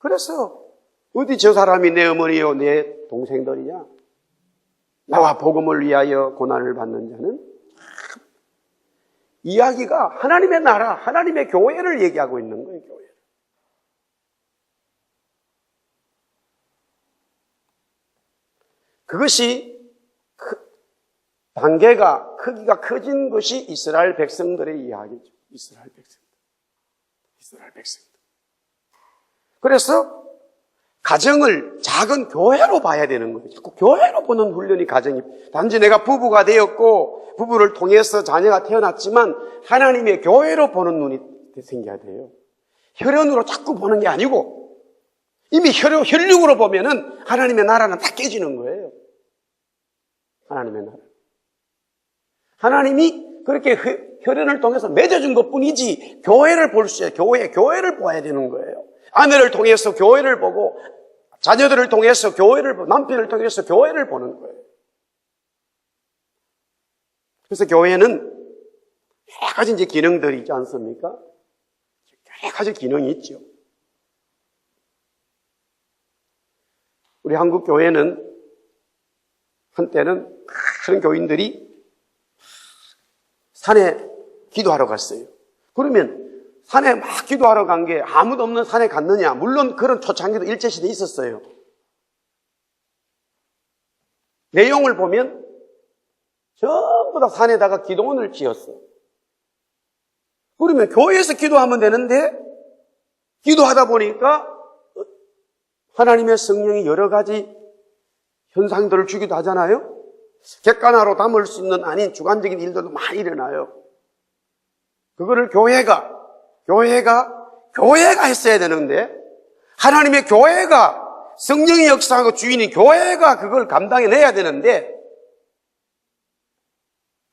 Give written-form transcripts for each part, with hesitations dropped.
그래서 어디 저 사람이 내 어머니요 내 동생들이냐? 나와 복음을 위하여 고난을 받는 자는 이야기가 하나님의 나라, 하나님의 교회를 얘기하고 있는 거예요. 교회. 그것이 단계가 크기가 커진 것이 이스라엘 백성들의 이야기죠. 이스라엘 백성들. 그래서 가정을 작은 교회로 봐야 되는 거예요. 자꾸 교회로 보는 훈련이 가정이. 단지 내가 부부가 되었고 부부를 통해서 자녀가 태어났지만 하나님의 교회로 보는 눈이 생겨야 돼요. 혈연으로 자꾸 보는 게 아니고 이미 혈육으로 보면은 하나님의 나라는 다 깨지는 거예요. 하나님의 나라. 하나님이 그렇게 혈연을 통해서 맺어준 것뿐이지 교회를 볼 수 있어요. 교회를 봐야 되는 거예요. 아내를 통해서 교회를 보고 자녀들을 통해서 교회를 보고 남편을 통해서 교회를 보는 거예요. 그래서 교회는 여러 가지 이제 기능들이 있지 않습니까? 여러 가지 기능이 있죠. 우리 한국 교회는 한때는 그런 교인들이 산에 기도하러 갔어요. 그러면 산에 막 기도하러 간 게 아무도 없는 산에 갔느냐? 물론 그런 초창기도 일제시대에 있었어요. 내용을 보면 전부 다 산에다가 기도원을 지었어. 그러면 교회에서 기도하면 되는데 기도하다 보니까 하나님의 성령이 여러 가지 현상들을 주기도 하잖아요. 객관화로 담을 수 있는 아닌 주관적인 일들도 많이 일어나요. 그거를 교회가 했어야 되는데 하나님의 교회가 성령의 역사하고 주인인 교회가 그걸 감당해내야 되는데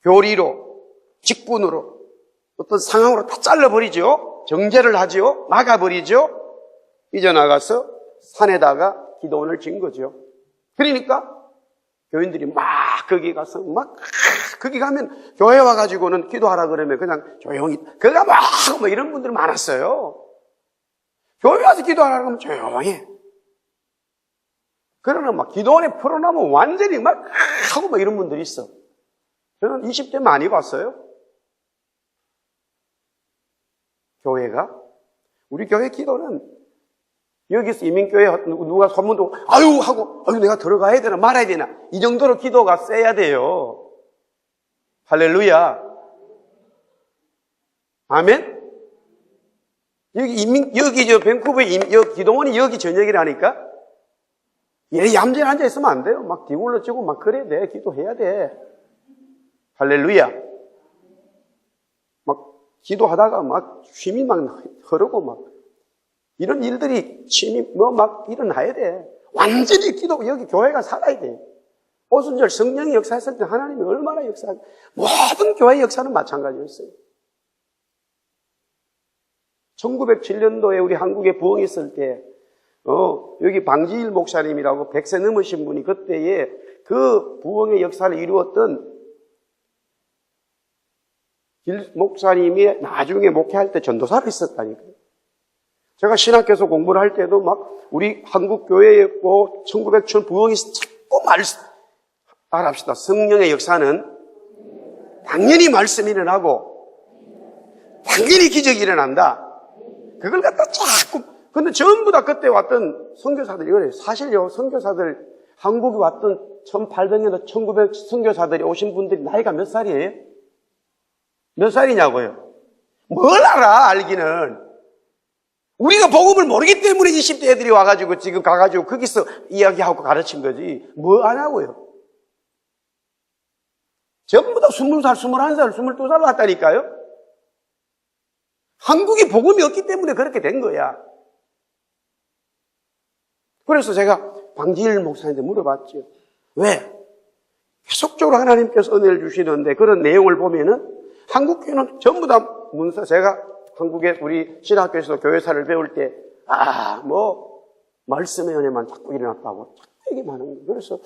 교리로 직분으로 어떤 상황으로 다 잘라버리죠. 정죄를 하죠. 막아버리죠. 삐져나가서 산에다가 기도원을 진 거죠. 그러니까 교인들이 막 거기 가서 거기 가면 교회 와가지고는 기도하라 그러면 그냥 조용히 그가 막 이런 분들 많았어요. 교회 와서 기도하라 그러면 조용히. 그러나 막 기도원에 풀어나면 완전히 막 하고 이런 분들이 있어. 저는 20대 많이 봤어요. 교회가 우리 교회 기도는 여기서 이민교회 누가 소문도 아유 내가 들어가야 되나 말아야 되나 이 정도로 기도가 세야 돼요. 할렐루야. 아멘. 여기 저 밴쿠버에 여기 기도원이 여기 저녁이라니까. 얘 얌전히 앉아 있으면 안 돼요. 막 뒤굴러지고 막 그래야 돼. 기도해야 돼. 할렐루야. 막 기도하다가 막 쉼이 막 흐르고 막 이런 일들이 막 일어나야 돼. 완전히 여기 교회가 살아야 돼. 오순절 성령이 역사했을 때 하나님이 얼마나 역사하고 모든 교회 역사는 마찬가지였어요. 1907년도에 우리 한국에 부흥했을 때 여기 방지일 목사님이라고 100세 넘으신 분이 그때에 그 부흥의 역사를 이루었던 길 목사님이 나중에 목회할 때 전도사로 있었다니까요. 제가 신학교에서 공부를 할 때도 막 우리 한국 교회였고 1907년 부흥이 자꾸 알합시다. 성령의 역사는 당연히 말씀이 일어나고 당연히 기적이 일어난다. 그걸 갖다 자꾸 근데 전부 다 그때 왔던 선교사들이 그래요. 사실요. 선교사들 한국에 왔던 1800년도 1900 선교사들이 오신 분들이 나이가 몇 살이에요? 몇 살이냐고요? 뭘 알아 알기는. 우리가 복음을 모르기 때문에 20대 애들이 와가지고 지금 가가지고 거기서 이야기하고 가르친 거지. 뭐 하냐고요. 전부 다 20살, 21살, 22살 왔다니까요. 한국에 복음이 없기 때문에 그렇게 된 거야. 그래서 제가 방지일 목사님한테 물어봤죠. 왜? 계속적으로 하나님께서 은혜를 주시는데 그런 내용을 보면은 한국 교회는 전부 다 문서 제가 한국에 우리 신학교에서 교회사를 배울 때 말씀의 은혜만 자꾸 일어났다고 자꾸 얘기만 하는 거예요. 그래서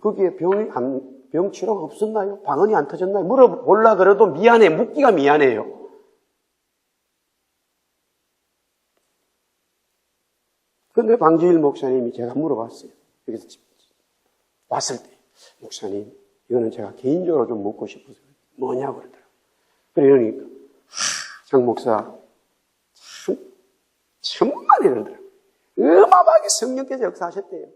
거기에 병 치료가 없었나요? 방언이 안 터졌나요? 물어보려 그래도 미안해. 묻기가 미안해요. 그런데 방지일 목사님이 제가 물어봤어요. 여기서 왔을 때, 목사님, 이거는 제가 개인적으로 좀 묻고 싶어서 뭐냐고 그러더라고요. 그러니까, 장 목사, 정말 이러더라고요. 어마어마하게 성령께서 역사하셨대요.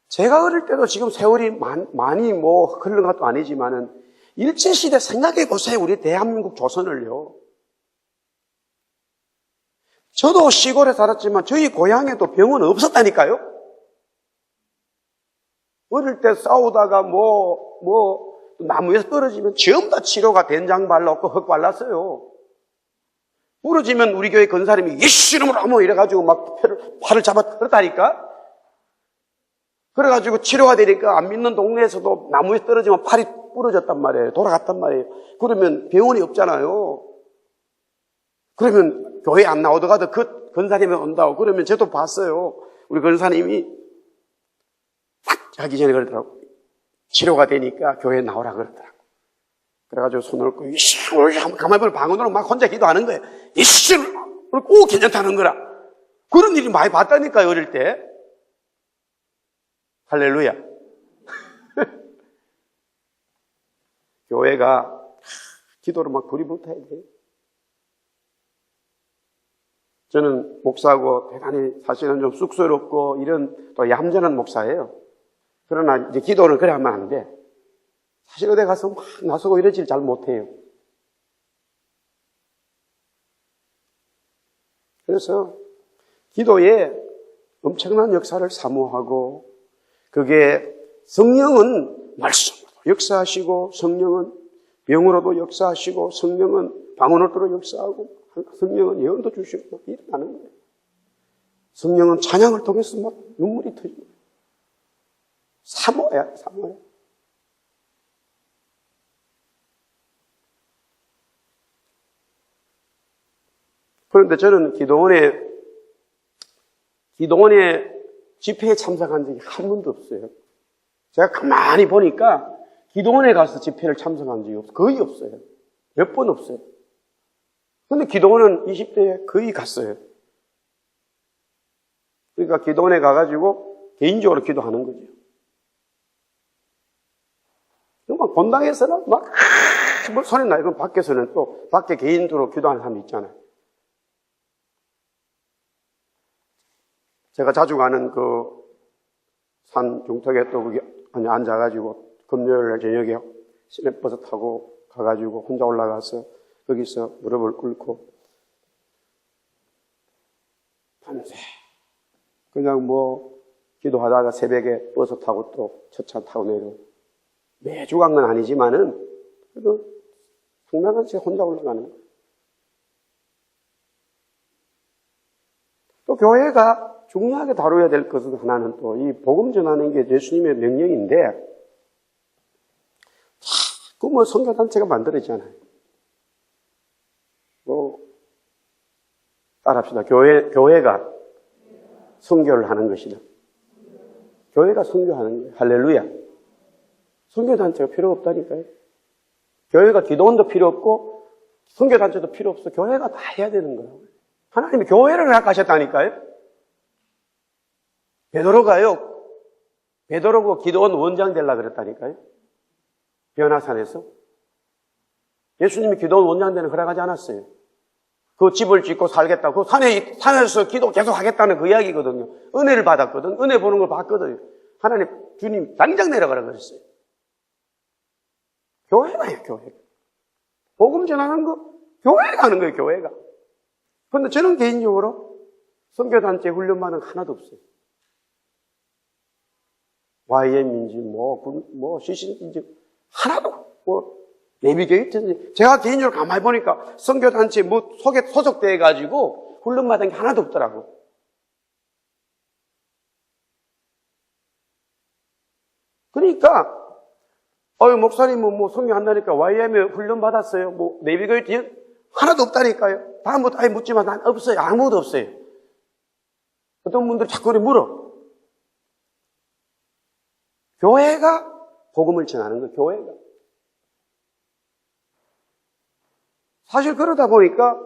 제가 어릴 때도 지금 세월이 많이 흐른 것도 아니지만은, 일제시대 생각해 보세요. 우리 대한민국 조선을요. 저도 시골에 살았지만 저희 고향에도 병원 없었다니까요. 어릴 때 싸우다가 나무에서 떨어지면 전부 다 치료가 된장 발랐고 흙 발랐어요. 부러지면 우리 교회 건사님이 예수님으로 하면 이래가지고 막 팔을 잡아 그렇다니까. 그래가지고 치료가 되니까 안 믿는 동네에서도 나무에 떨어지면 팔이 부러졌단 말이에요. 돌아갔단 말이에요. 그러면 병원이 없잖아요. 그러면 교회 안 나오다가도 그 건사님이 온다고. 그러면 저도 봤어요. 우리 건사님이 딱 하기 전에 그러더라고. 치료가 되니까 교회에 나오라 그러더라고. 그래가지고 손을 얹고 가만히 보면 방언으로 막 혼자 기도하는 거예요. 이씨를 꼭 괜찮다는 거라. 그런 일이 많이 봤다니까요, 어릴 때. 할렐루야. 교회가 기도로 막 불이 붙어야 돼요. 저는 목사고 대단히 사실은 좀 쑥스럽고 이런 또 얌전한 목사예요. 그러나 이제 기도는 그래 하면 안 돼. 사실 어디 가서 막 나서고 이러질 잘 못해요. 그래서 기도에 엄청난 역사를 사모하고 그게 성령은 말씀으로 역사하시고 성령은 병으로도 역사하시고 성령은 방언으로 역사하고 성령은 예언도 주시고 막 일어나는 거예요. 성령은 찬양을 통해서 막 눈물이 터지고 사모야. 그런데 저는 기도원에 집회에 참석한 적이 한 번도 없어요. 제가 가만히 보니까 기도원에 가서 집회를 참석한 적이 거의 없어요. 몇 번 없어요. 근데 기도원은 20대에 거의 갔어요. 그러니까 기도원에 가가지고 개인적으로 기도하는 거죠. 정말 본당에서는 막 소리 나요. 그럼 밖에서는 또 밖에 개인적으로 기도하는 사람도 있잖아요. 제가 자주 가는 그 산 중턱에 또 거기 앉아가지고 금요일 저녁에 시내버스 타고 가가지고 혼자 올라가서 거기서 무릎을 꿇고 밤새 그냥 기도하다가 새벽에 버스 타고 또 첫 차 타고 내려 매주 간 건 아니지만은 그래도 성나같이 혼자 올라가는 거예요. 또 교회가 중요하게 다뤄야 될 것은 하나는 또 이 복음 전하는 게 예수님의 명령인데 자꾸 선교단체가 만들어지잖아요. 따라합시다. 교회가 선교를 하는 것이다. 교회가 선교하는 거예요. 할렐루야. 선교단체가 필요 없다니까요. 교회가 기도원도 필요 없고 선교단체도 필요 없어. 교회가 다 해야 되는 거예요. 하나님이 교회를 허락하셨다니까요. 베드로가 기도원 원장 되려고 그랬다니까요. 변화산에서. 예수님이 기도원 원장 되는 허락하지 않았어요. 그 집을 짓고 살겠다고. 산에서 기도 계속 하겠다는 그 이야기거든요. 은혜를 받았거든. 은혜 보는 걸 봤거든요. 하나님, 주님, 당장 내려가라 그랬어요. 교회가 해요, 교회가. 복음 전하는 거, 교회가 하는 거예요, 교회가. 그런데 저는 개인적으로 선교단체 훈련받은 거 하나도 없어요. YM인지, CC인지, 하나도, 내비게이트인지. 제가 개인적으로 가만히 보니까 선교단체 속에 소속돼가지고 훈련받은 게 하나도 없더라고. 그러니까, 목사님은 선교한다니까 YM에 훈련받았어요. 내비게이트 하나도 없다니까요. 다음부터 아예 묻지만 난 없어요. 아무도 없어요. 어떤 분들 자꾸 물어. 교회가 복음을 전하는 거예요. 교회가. 사실 그러다 보니까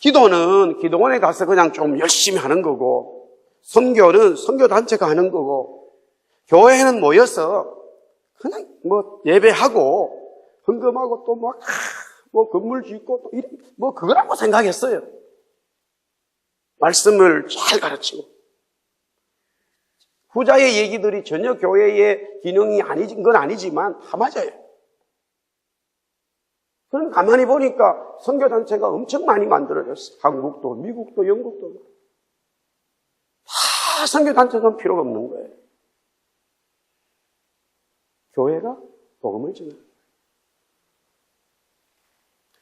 기도는 기도원에 가서 그냥 좀 열심히 하는 거고, 선교는 선교단체가 하는 거고, 교회는 모여서 그냥 뭐 예배하고, 헌금하고 또 뭐 건물 짓고 또 뭐 그거라고 생각했어요. 말씀을 잘 가르치고. 후자의 얘기들이 전혀 교회의 기능이 아니진 건 아니지만 다 맞아요. 그럼 가만히 보니까 선교단체가 엄청 많이 만들어졌어요. 한국도, 미국도, 영국도. 다 선교단체는 필요가 없는 거예요. 교회가 복음을 전하는 거예요.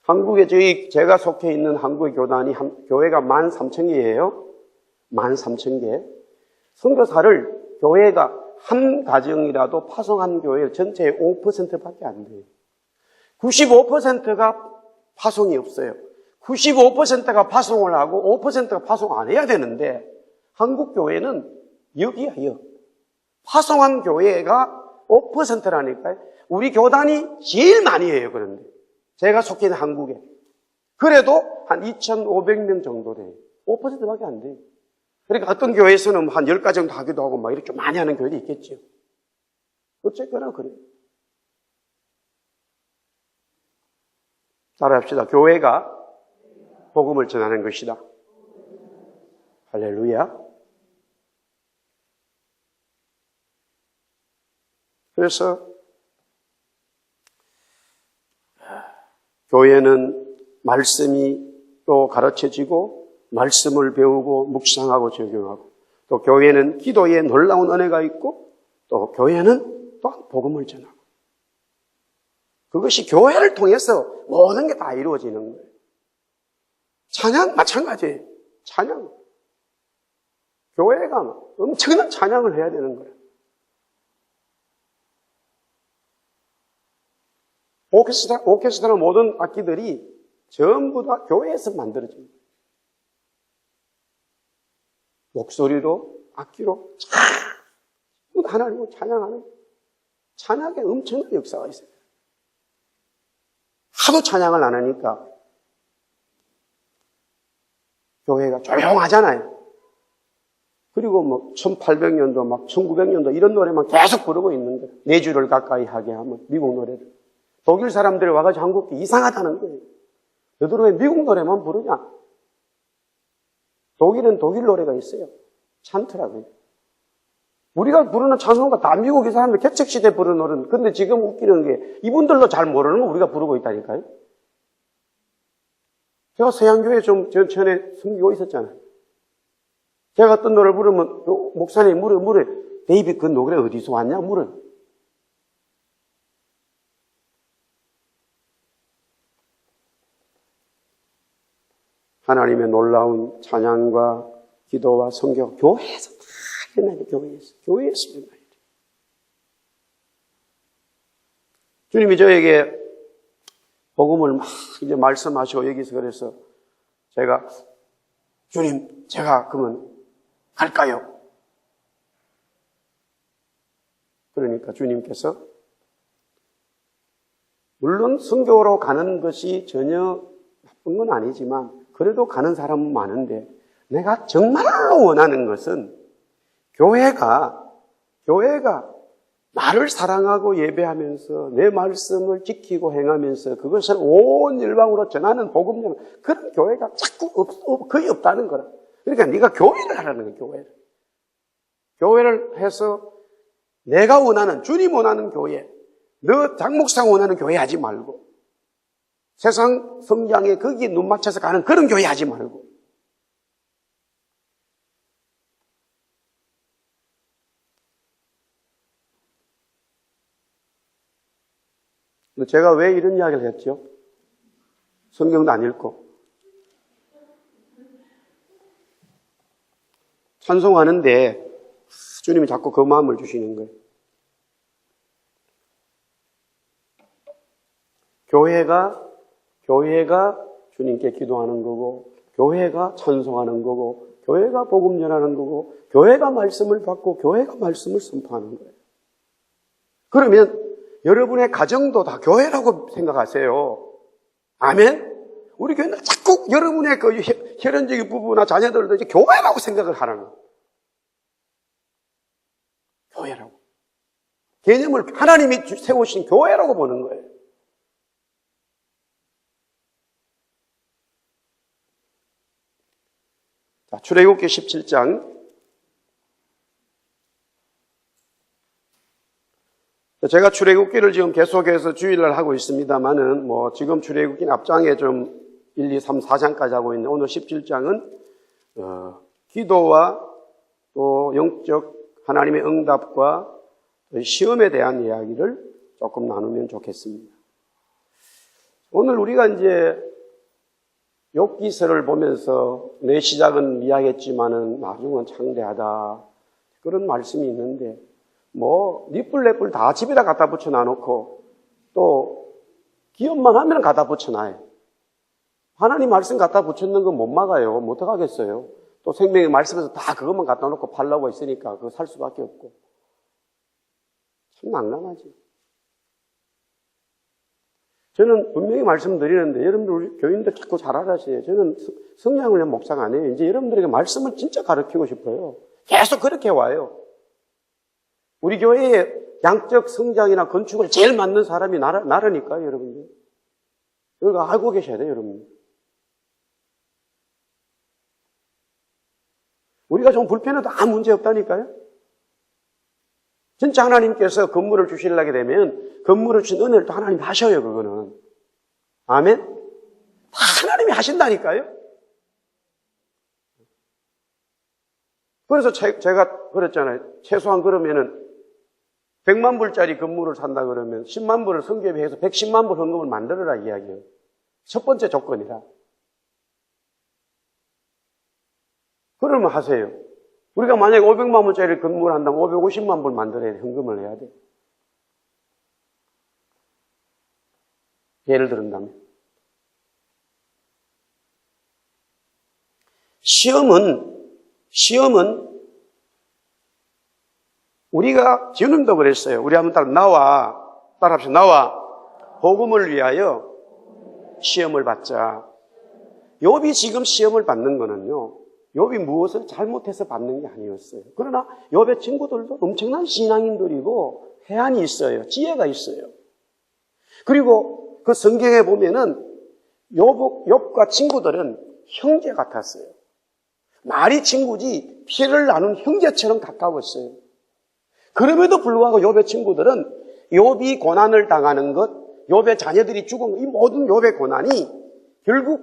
한국에 제가 속해 있는 한국의 교단이, 교회가 13,000개예요. 13,000개. 선교사를 교회가 한 가정이라도 파송한 교회 전체의 5%밖에 안 돼요. 95%가 파송이 없어요. 95%가 파송을 하고 5%가 파송 안 해야 되는데 한국 교회는 역이야, 역. 파송한 교회가 5%라니까요. 우리 교단이 제일 많이 해요, 그런데. 제가 속해 있는 한국에. 그래도 한 2,500명 정도 돼요. 5%밖에 안 돼요. 그러니까 어떤 교회에서는 한 10가지 정도 하기도 하고 막 이렇게 좀 많이 하는 교회도 있겠죠. 어쨌거나 그래요. 따라합시다. 교회가 복음을 전하는 것이다. 할렐루야. 그래서 교회는 말씀이 또 가르쳐지고 말씀을 배우고 묵상하고 적용하고 또 교회는 기도에 놀라운 은혜가 있고 또 교회는 또 복음을 전하고 그것이 교회를 통해서 모든 게 다 이루어지는 거예요. 찬양 마찬가지예요. 찬양. 교회가 엄청난 찬양을 해야 되는 거예요. 오케스트라 모든 악기들이 전부 다 교회에서 만들어집니다. 목소리로, 악기로 하나님을 찬양하는 찬양에 엄청난 역사가 있어요. 하도 찬양을 안 하니까 교회가 조용하잖아요. 그리고 뭐 1800년도 막 1900년도 이런 노래만 계속 부르고 있는 거예요. 4주를 가까이 하게 하면 미국 노래를. 독일 사람들이 와가지고 한국이 이상하다는 거예요. 너희들 왜 미국 노래만 부르냐? 독일은 독일 노래가 있어요. 찬트라고요. 우리가 부르는 찬송가 다 미국의 사람들 개척시대 부르는 노래는 근데 지금 웃기는 게 이분들도 잘 모르는 거 우리가 부르고 있다니까요. 제가 서양교회 좀 전에 섬기고 있었잖아요. 제가 어떤 노래를 부르면 목사님 물어 데이빗 그 노래 어디서 왔냐 물어요. 하나님의 놀라운 찬양과 기도와 성경 교회에서 다 일어나야 돼. 교회에서 일어나야 돼. 주님이 저에게 복음을 막 이제 말씀하시고 여기서 그래서 제가 주님 제가 그러면 갈까요? 그러니까 주님께서 물론 선교로 가는 것이 전혀 나쁜 건 아니지만 그래도 가는 사람은 많은데 내가 정말로 원하는 것은 교회가 나를 사랑하고 예배하면서 내 말씀을 지키고 행하면서 그것을 온 열방으로 전하는 복음용 그런 교회가 자꾸 거의 없다는 거라. 그러니까 네가 교회를 하라는 거야. 교회를 해서 내가 원하는 주님 원하는 교회, 너 장목상 원하는 교회 하지 말고 세상 성장에 거기에 눈 맞춰서 가는 그런 교회 하지 말고 제가 왜 이런 이야기를 했죠? 성경도 안 읽고 찬송하는데 주님이 자꾸 그 마음을 주시는 거예요. 교회가 주님께 기도하는 거고 교회가 찬송하는 거고 교회가 복음 전하는 거고 교회가 말씀을 받고 교회가 말씀을 선포하는 거예요. 그러면 여러분의 가정도 다 교회라고 생각하세요. 아멘? 우리 교회는 자꾸 여러분의 그 혈연적인 부부나 자녀들도 이제 교회라고 생각을 하라는 거예요. 교회라고. 개념을 하나님이 세우신 교회라고 보는 거예요. 자, 출애굽기 17장. 제가 출애굽기를 지금 계속해서 주일날 하고 있습니다만은, 지금 출애굽기 앞장에 좀 1, 2, 3, 4장까지 하고 있는데, 오늘 17장은, 기도와 또 영적 하나님의 응답과 시험에 대한 이야기를 조금 나누면 좋겠습니다. 오늘 우리가 이제 욥기서를 보면서 내 시작은 미약했지만은 나중은 창대하다. 그런 말씀이 있는데, 니뿔내뿔 다 집에다 갖다 붙여 놔놓고, 또, 기업만 하면 갖다 붙여 놔요. 하나님 말씀 갖다 붙였는 건 못 막아요. 못 하겠어요. 또 생명의 말씀에서 다 그것만 갖다 놓고 팔라고 했으니까 그거 살 수밖에 없고. 참 난감하지. 저는 분명히 말씀드리는데, 여러분들, 우리 교인들 자꾸 잘 알아셔요. 저는 성령을 목사가 안 해요. 이제 여러분들에게 말씀을 진짜 가르치고 싶어요. 계속 그렇게 와요. 우리 교회의 양적 성장이나 건축을 제일 맞는 사람이 나라니까요, 여러분들. 이걸 알고 계셔야 돼요, 여러분. 우리가 좀 불편해도 아무 문제 없다니까요. 진짜 하나님께서 건물을 주시려게 되면 건물을 주신 은혜를 또 하나님이 하셔요, 그거는. 아멘? 다 하나님이 하신다니까요. 그래서 제가 그랬잖아요. 최소한 그러면은 100만 불짜리 건물을 산다 그러면 10만 불을 성교에 해서 110만 불 헌금을 만들어라 이야기예요. 첫 번째 조건이다. 그러면 하세요. 우리가 만약에 500만 불짜리 건물을 한다면 550만 불 만들어야 돼. 헌금을 해야 돼. 예를 들은다면. 시험은 우리가 지금도 그랬어요. 우리 한번 따라합시다. 나와 복음을 위하여 시험을 받자. 욥이 지금 시험을 받는 거는요, 욥이 무엇을 잘못해서 받는 게 아니었어요. 그러나 욥의 친구들도 엄청난 신앙인들이고 해안이 있어요. 지혜가 있어요. 그리고 그 성경에 보면은 욥과 친구들은 형제 같았어요. 말이 친구지 피를 나눈 형제처럼 가까웠어요. 그럼에도 불구하고 욥의 친구들은 욥이 고난을 당하는 것, 욥의 자녀들이 죽은 것, 이 모든 욥의 고난이 결국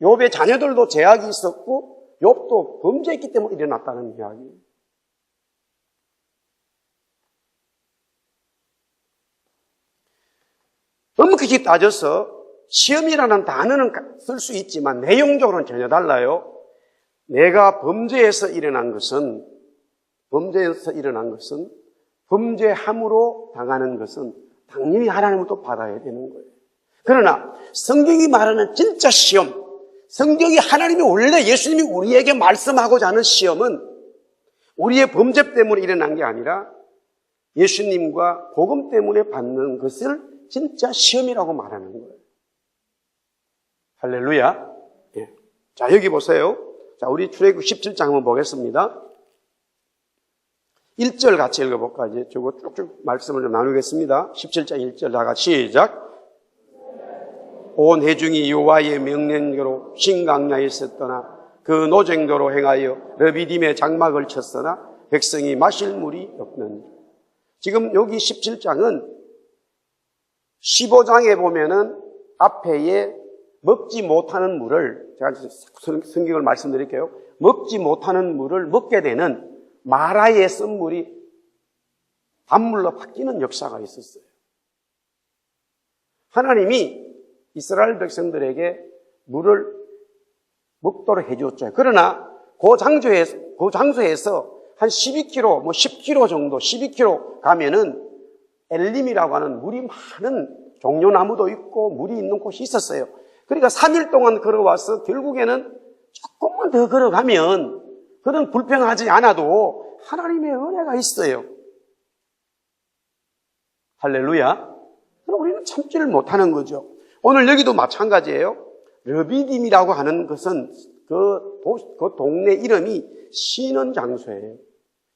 욥의 자녀들도 제약이 있었고 욥도 범죄했기 때문에 일어났다는 이야기예요. 엄격히 따져서 시험이라는 단어는 쓸 수 있지만 내용적으로는 전혀 달라요. 내가 범죄에서 일어난 것은 범죄함으로 당하는 것은 당연히 하나님을 또 받아야 되는 거예요. 그러나 성경이 말하는 진짜 시험, 성경이 하나님이 원래 예수님이 우리에게 말씀하고자 하는 시험은 우리의 범죄 때문에 일어난 게 아니라 예수님과 복음 때문에 받는 것을 진짜 시험이라고 말하는 거예요. 할렐루야. 예. 자, 여기 보세요. 자, 우리 출애굽 17장 한번 보겠습니다. 1절 같이 읽어볼까? 이제 저거 쭉쭉 말씀을 좀 나누겠습니다. 17장 1절 다 같이 시작. 온 회중이 여호와의 명령대로 신강야에 있었더나 그 노쟁도로 행하여 르비딤의 장막을 쳤으나 백성이 마실 물이 없느니라. 지금 여기 17장은 15장에 보면은 앞에에 먹지 못하는 물을, 제가 성경을 말씀드릴게요. 먹지 못하는 물을 먹게 되는 마라의 쓴물이 단물로 바뀌는 역사가 있었어요. 하나님이 이스라엘 백성들에게 물을 먹도록 해주었죠. 그러나 그 장소에서 한 12km, 10km 정도, 12km 가면은 엘림이라고 하는 물이 많은 종려나무도 있고 물이 있는 곳이 있었어요. 그러니까 3일 동안 걸어와서 결국에는 조금만 더 걸어가면 그런 불평하지 않아도 하나님의 은혜가 있어요. 할렐루야. 그럼 우리는 참지를 못하는 거죠. 오늘 여기도 마찬가지예요. 르비딤이라고 하는 것은 그 동네 이름이 쉬는 장소예요.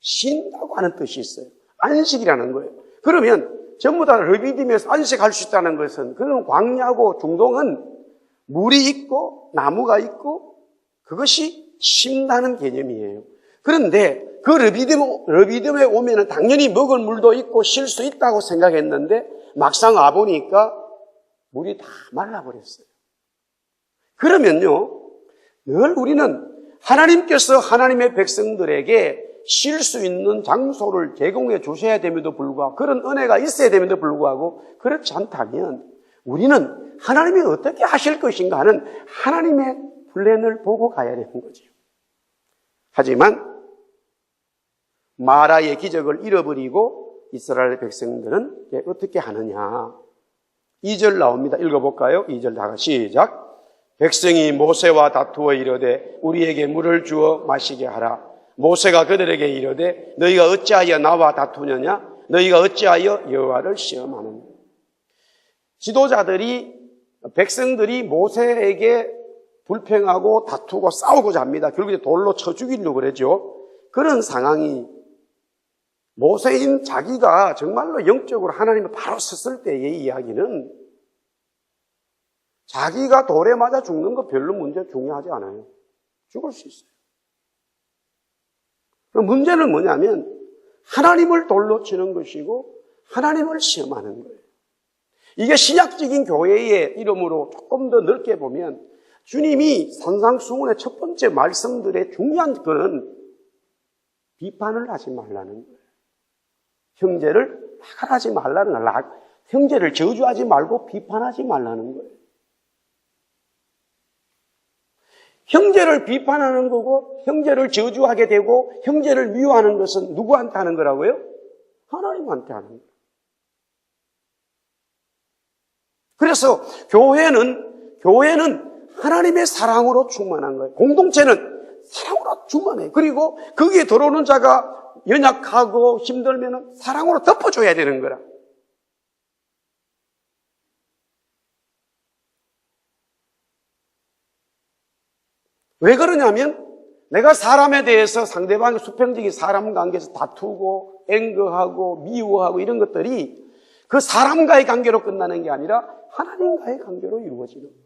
쉰다고 하는 뜻이 있어요. 안식이라는 거예요. 그러면 전부 다 르비딤에서 안식할 수 있다는 것은, 그런 광야고 중동은 물이 있고 나무가 있고 그것이 쉰다는 개념이에요. 그런데 그 르비딤에 오면은 당연히 먹을 물도 있고 쉴 수 있다고 생각했는데 막상 와보니까 물이 다 말라버렸어요. 그러면요, 늘 우리는 하나님께서 하나님의 백성들에게 쉴 수 있는 장소를 제공해 주셔야 됨에도 불구하고, 그런 은혜가 있어야 됨에도 불구하고 그렇지 않다면 우리는 하나님이 어떻게 하실 것인가 하는 하나님의 플랜을 보고 가야 되는 거죠. 하지만 마라의 기적을 잃어버리고 이스라엘 백성들은 어떻게 하느냐. 2절 나옵니다. 읽어볼까요? 2절 다 같이 시작. 백성이 모세와 다투어 이르되 우리에게 물을 주어 마시게 하라. 모세가 그들에게 이르되 너희가 어찌하여 나와 다투느냐? 너희가 어찌하여 여호와를 시험하느냐? 지도자들이, 백성들이 모세에게 불평하고 다투고 싸우고자 합니다. 결국에 돌로 쳐 죽이려고 그러죠. 그런 상황이 모세인 자기가 정말로 영적으로 하나님을 바로 섰을 때의 이야기는 자기가 돌에 맞아 죽는 거 별로 문제 중요하지 않아요. 죽을 수 있어요. 그럼 문제는 뭐냐면 하나님을 돌로 치는 것이고 하나님을 시험하는 거예요. 이게 신약적인 교회의 이름으로 조금 더 넓게 보면 주님이 산상수훈의 첫 번째 말씀들의 중요한 거는 비판을 하지 말라는 거예요. 형제를 나가라지 말라는 거예요. 형제를 저주하지 말고 비판하지 말라는 거예요. 형제를 비판하는 거고 형제를 저주하게 되고 형제를 미워하는 것은 누구한테 하는 거라고요? 하나님한테 하는 거예요. 그래서 교회는 하나님의 사랑으로 충만한 거예요. 공동체는 사랑으로 충만해요. 그리고 거기에 들어오는 자가 연약하고 힘들면 사랑으로 덮어줘야 되는 거라. 왜 그러냐면 내가 사람에 대해서 상대방의 수평적인 사람 관계에서 다투고 앵거하고 미워하고 이런 것들이 그 사람과의 관계로 끝나는 게 아니라 하나님과의 관계로 이루어지는 거예요.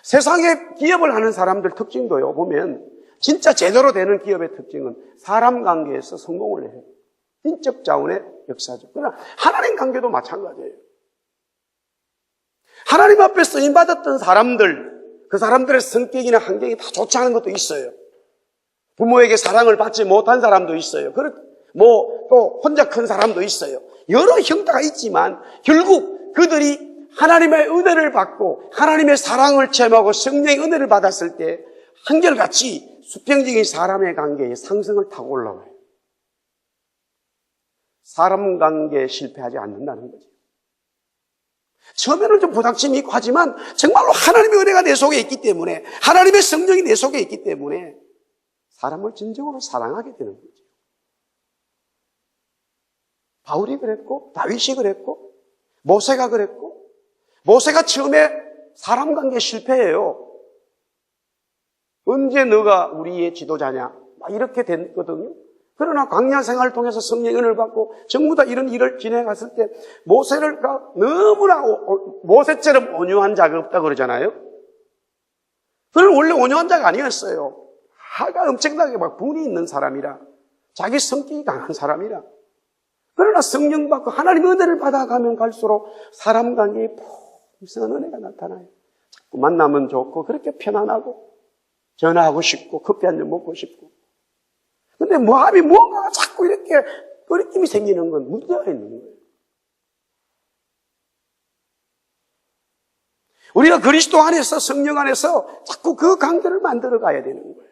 세상에 기업을 하는 사람들 특징도요, 보면 진짜 제대로 되는 기업의 특징은 사람 관계에서 성공을 해요. 인적 자원의 역사죠. 그러나 하나님 관계도 마찬가지예요. 하나님 앞에 쓰임받았던 사람들, 그 사람들의 성격이나 환경이 다 좋지 않은 것도 있어요. 부모에게 사랑을 받지 못한 사람도 있어요. 또 혼자 큰 사람도 있어요. 여러 형태가 있지만 결국 그들이 하나님의 은혜를 받고 하나님의 사랑을 체험하고 성령의 은혜를 받았을 때 한결같이 수평적인 사람의 관계에 상승을 타고 올라와요. 사람 관계에 실패하지 않는다는 거죠. 처음에는 좀 부닥침이 있고 하지만 정말로 하나님의 은혜가 내 속에 있기 때문에, 하나님의 성령이 내 속에 있기 때문에 사람을 진정으로 사랑하게 되는 거죠. 바울이 그랬고 다윗이 그랬고 모세가 그랬고, 모세가 처음에 사람 관계에 실패해요. 언제 너가 우리의 지도자냐 막 이렇게 됐거든요. 그러나 광야 생활을 통해서 성령의 은혜를 받고 전부 다 이런 일을 진행했을 때 너무나 모세처럼 온유한 자가 없다고 그러잖아요. 그는 원래 온유한 자가 아니었어요. 화가 엄청나게 막 분이 있는 사람이라, 자기 성격이 강한 사람이라. 그러나 성령 받고 하나님의 은혜를 받아가면 갈수록 사람 관계에 풍성한 은혜가 나타나요. 자꾸 만나면 좋고 그렇게 편안하고 전화하고 싶고 커피 한 잔 먹고 싶고. 근데 마음이 뭔가 자꾸 이렇게 꺼리낌이 생기는 건 문제가 있는 거예요. 우리가 그리스도 안에서, 성령 안에서 자꾸 그 관계를 만들어 가야 되는 거예요.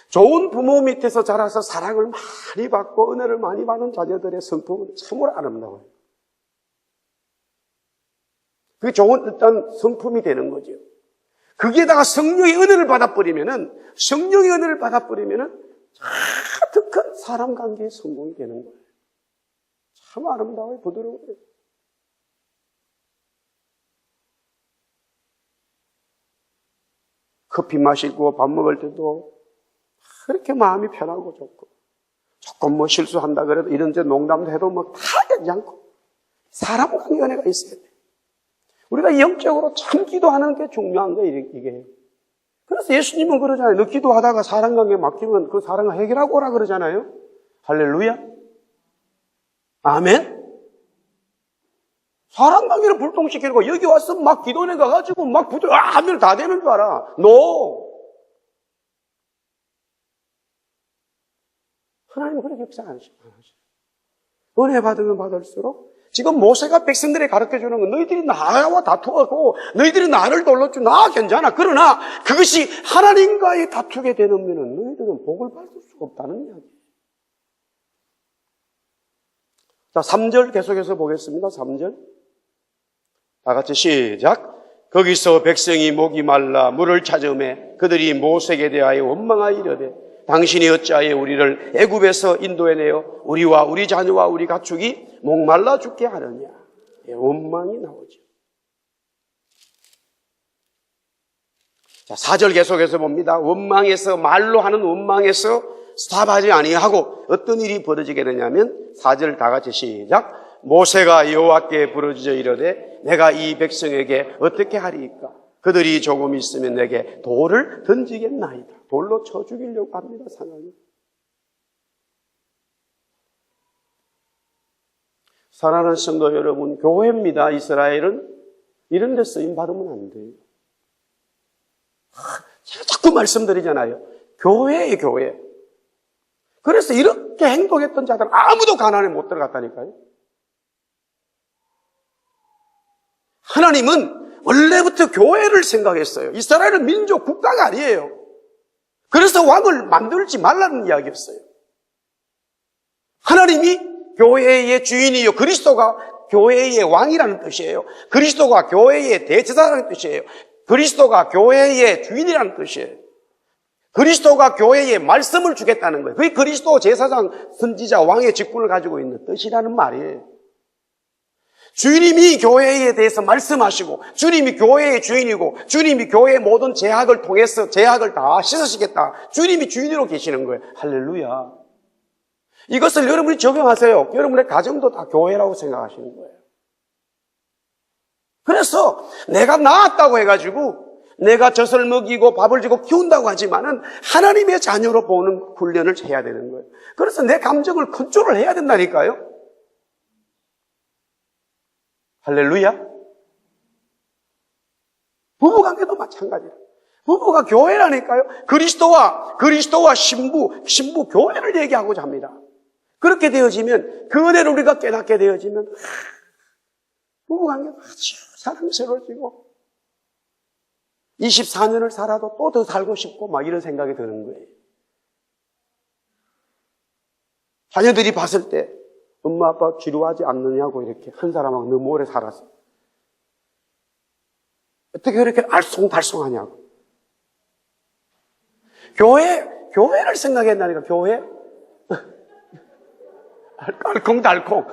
좋은 부모 밑에서 자라서 사랑을 많이 받고 은혜를 많이 받은 자녀들의 성품은 참으로 아름다워요. 그게 좋은 어떤 성품이 되는 거죠. 거기에다가 성령의 은혜를 받아버리면은, 더 큰 사람 관계의 성공이 되는 거예요. 참 아름다워요. 부드러워요. 커피 마시고 밥 먹을 때도 그렇게 마음이 편하고 좋고, 조금 뭐 실수한다 그래도 이런 저 농담도 해도 뭐 다 하지 않고, 사람 간의 은혜가 있어야 돼. 우리가 영적으로 참 기도하는 게 중요한 거예요, 이게. 그래서 예수님은 그러잖아요. 너 기도하다가 사람 관계 맡기면 그 사람을 해결하고 오라 그러잖아요. 할렐루야. 아멘. 사람 관계를 불통시키고 여기 와서 막 기도원에 가가지고 막 하면 다 되는 줄 알아. 노. 하나님은 그렇게 역사 안 하셔. 은혜 받으면 받을수록, 지금 모세가 백성들에 가르쳐주는 건 너희들이 나와 다투고 너희들이 나를 돌려주 나 괜찮아. 그러나 그것이 하나님과의 다투게 되면 너희들은 복을 받을 수가 없다는 이야기. 자, 3절 계속해서 보겠습니다. 3절. 다 같이 시작. 거기서 백성이 목이 말라 물을 찾으매 그들이 모세에게 대하여 원망하여 이르되 당신이 어찌하여 우리를 애굽에서 인도해내어 우리와 우리 자녀와 우리 가축이 목말라 죽게 하느냐. 원망이 나오죠. 자, 4절 계속해서 봅니다. 원망에서, 말로 하는 원망에서 스탑하지 아니하고 어떤 일이 벌어지게 되냐면 4절 다 같이 시작. 모세가 여호와께 부르짖어 이르되 내가 이 백성에게 어떻게 하리이까? 그들이 조금 있으면 내게 돌을 던지겠나이다. 돌로 쳐 죽이려고 합니다, 상황이. 사랑하는 성도 여러분, 교회입니다. 이스라엘은 이런 데 쓰임 받으면 안 돼요. 제가 자꾸 말씀드리잖아요. 교회예요, 교회. 그래서 이렇게 행동했던 자들은 아무도 가나안에 못 들어갔다니까요. 하나님은 원래부터 교회를 생각했어요. 이스라엘은 민족, 국가가 아니에요. 그래서 왕을 만들지 말라는 이야기였어요. 하나님이 교회의 주인이요, 그리스도가 교회의 왕이라는 뜻이에요. 그리스도가 교회의 대제사장이라는 뜻이에요. 그리스도가 교회의 주인이라는 뜻이에요. 그리스도가 교회에 말씀을 주겠다는 거예요. 그게 그리스도 제사장, 선지자, 왕의 직분을 가지고 있는 뜻이라는 말이에요. 주님이 교회에 대해서 말씀하시고, 주님이 교회의 주인이고, 주님이 교회의 모든 제약을 통해서 제약을 다 씻으시겠다. 주님이 주인으로 계시는 거예요. 할렐루야. 이것을 여러분이 적용하세요. 여러분의 가정도 다 교회라고 생각하시는 거예요. 그래서 내가 낳았다고 해가지고 내가 젖을 먹이고 밥을 주고 키운다고 하지만은 하나님의 자녀로 보는 훈련을 해야 되는 거예요. 그래서 내 감정을 컨트롤을 해야 된다니까요. 할렐루야. 부부관계도 마찬가지예요. 부부가 교회라니까요. 그리스도와 신부 교회를 얘기하고자 합니다. 그렇게 되어지면, 그 은혜를 우리가 깨닫게 되어지면 부부관계가 아주 사랑스러워지고 24년을 살아도 또 더 살고 싶고 막 이런 생각이 드는 거예요. 자녀들이 봤을 때 엄마 아빠 지루하지 않느냐고 이렇게 한 사람하고 너무 오래 살았어. 어떻게 그렇게 알쏭달쏭하냐고. 교회를 생각했나니까, 교회? 알콩달콩.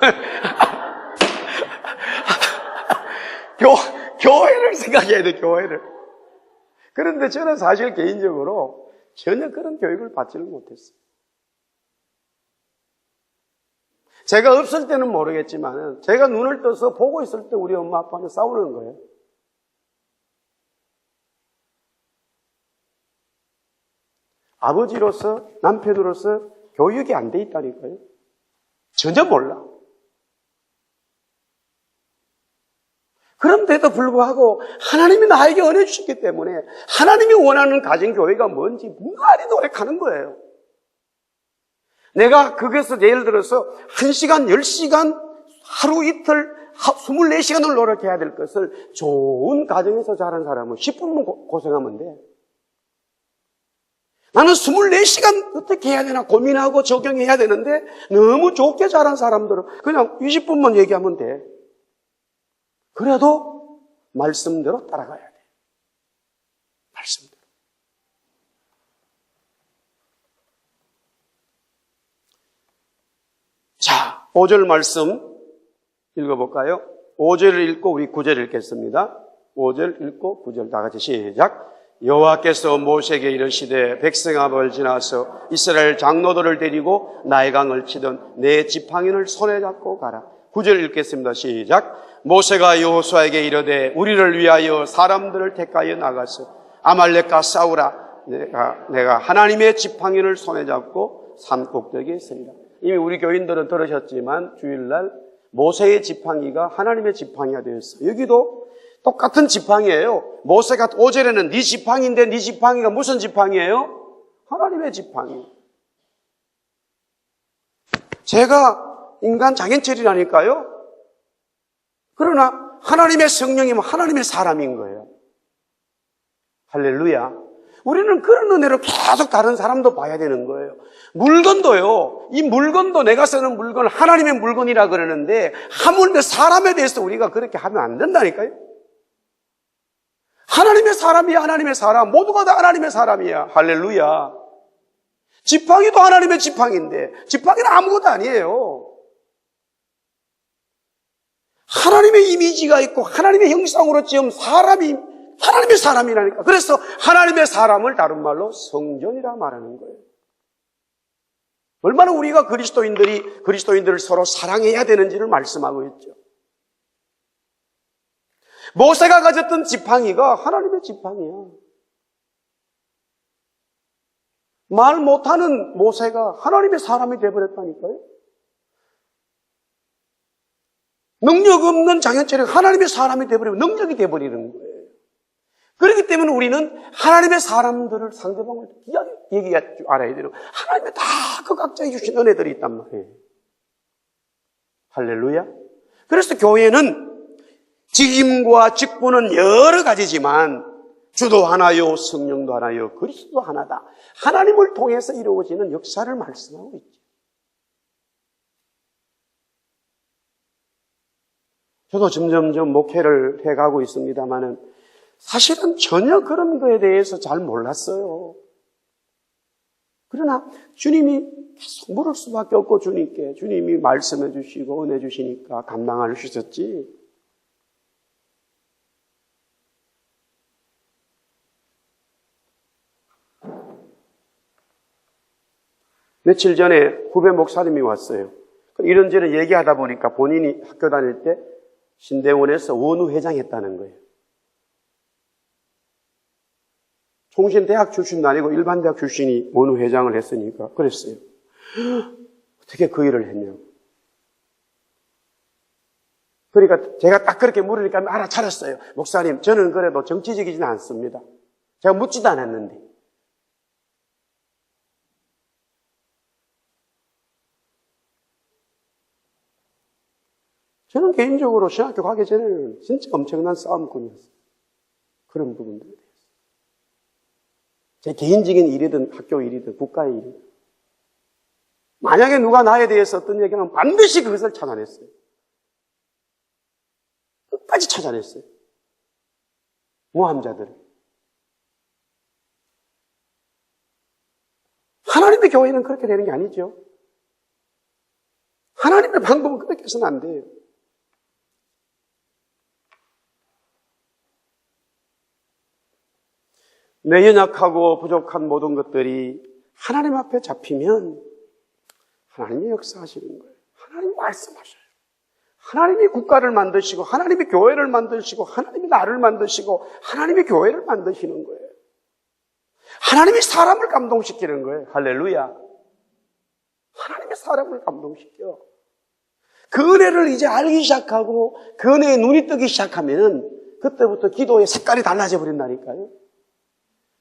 교회를 생각해야 돼, 교회를. 그런데 저는 사실 개인적으로 전혀 그런 교육을 받지는 못했어요. 제가 없을 때는 모르겠지만 제가 눈을 떠서 보고 있을 때 우리 엄마 아빠는 싸우는 거예요. 아버지로서, 남편으로서 교육이 안 돼 있다니까요. 전혀 몰라. 그런데도 불구하고 하나님이 나에게 은혜 주셨기 때문에 하나님이 원하는 가정교회가 뭔지 무한히 노력하는 거예요. 내가 그것을 예를 들어서 1시간, 10시간, 하루 이틀, 24시간을 노력해야 될 것을 좋은 가정에서 자란 사람은 10분만 고생하면 돼. 나는 24시간 어떻게 해야 되나 고민하고 적용해야 되는데 너무 좋게 자란 사람들은 그냥 20분만 얘기하면 돼. 그래도 말씀대로 따라가야 돼. 말씀대로. 자, 5절 말씀 읽어볼까요? 5절을 읽고 우리 9절 읽겠습니다. 5절 읽고 9절 다 같이 시작. 여호와께서 모세에게 이르시되 백성 앞을 지나서 이스라엘 장로들을 데리고 나일강을 치던 내 지팡이를 손에 잡고 가라. 9절 읽겠습니다. 시작. 모세가 여호수아에게 이르되 우리를 위하여 사람들을 택하여 나가서 아말렉과 싸우라. 내가 하나님의 지팡이를 손에 잡고 산 꼭대기에 서리라. 이미 우리 교인들은 들으셨지만 주일날 모세의 지팡이가 하나님의 지팡이가 되었어요. 여기도 똑같은 지팡이에요. 모세가 5절에는 네 지팡이인데 네 지팡이가 무슨 지팡이에요? 하나님의 지팡이. 제가 인간 장애철이라니까요. 그러나 하나님의 성령이면 하나님의 사람인 거예요. 할렐루야. 우리는 그런 은혜로 계속 다른 사람도 봐야 되는 거예요. 물건도요. 이 물건도 내가 쓰는 물건 하나님의 물건이라 그러는데 하물며 사람에 대해서 우리가 그렇게 하면 안 된다니까요. 하나님의 사람이야. 하나님의 사람. 모두가 다 하나님의 사람이야. 할렐루야. 지팡이도 하나님의 지팡이인데 지팡이는 아무것도 아니에요. 하나님의 이미지가 있고 하나님의 형상으로 지은 사람이 하나님의 사람이라니까. 그래서 하나님의 사람을 다른 말로 성전이라 말하는 거예요. 얼마나 우리가 그리스도인들을 서로 사랑해야 되는지를 말씀하고 있죠. 모세가 가졌던 지팡이가 하나님의 지팡이야. 말 못하는 모세가 하나님의 사람이 되어버렸다니까요. 능력 없는 장현철이 하나님의 사람이 되어버리면 능력이 되어버리는 거예요. 그렇기 때문에 우리는 하나님의 사람들을 상대방을 귀하게 얘기할 줄 알아야 돼요. 하나님의 다 그 각자에 주신 은혜들이 있단 말이에요. 할렐루야. 그래서 교회는 직임과 직분은 여러 가지지만 주도 하나요, 성령도 하나요, 그리스도도 하나다. 하나님을 통해서 이루어지는 역사를 말씀하고 있죠. 저도 점점점 목회를 해가고 있습니다만은 사실은 전혀 그런 거에 대해서 잘 몰랐어요. 그러나 주님이 계속 물을 수밖에 없고 주님이 말씀해 주시고 은혜 주시니까 감당할 수 있었지. 며칠 전에 후배 목사님이 왔어요. 이런저런 얘기하다 보니까 본인이 학교 다닐 때 신대원에서 원우회장 했다는 거예요. 총신대학 출신도 아니고 일반 대학 출신이 원우회장을 했으니까 그랬어요. 어떻게 그 일을 했냐고. 그러니까 제가 딱 그렇게 물으니까 알아차렸어요. 목사님, 저는 그래도 정치적이지는 않습니다. 제가 묻지도 않았는데. 저는 개인적으로 신학교 가기 전에는 진짜 엄청난 싸움꾼이었어요. 그런 부분들에 대해서. 제 개인적인 일이든 학교 일이든 국가의 일이든. 만약에 누가 나에 대해서 어떤 얘기하면 반드시 그것을 찾아냈어요. 끝까지 찾아냈어요. 모함자들을. 하나님의 교회는 그렇게 되는 게 아니죠. 하나님의 방법은 그렇게 해서는 안 돼요. 내 연약하고 부족한 모든 것들이 하나님 앞에 잡히면 하나님이 역사하시는 거예요. 하나님이 말씀하셔요. 하나님이 국가를 만드시고 하나님이 교회를 만드시고 하나님이 나를 만드시고 하나님이 교회를 만드시는 거예요. 하나님이 사람을 감동시키는 거예요. 할렐루야. 하나님이 사람을 감동시켜. 그 은혜를 이제 알기 시작하고 그 은혜에 눈이 뜨기 시작하면 그때부터 기도의 색깔이 달라져 버린다니까요.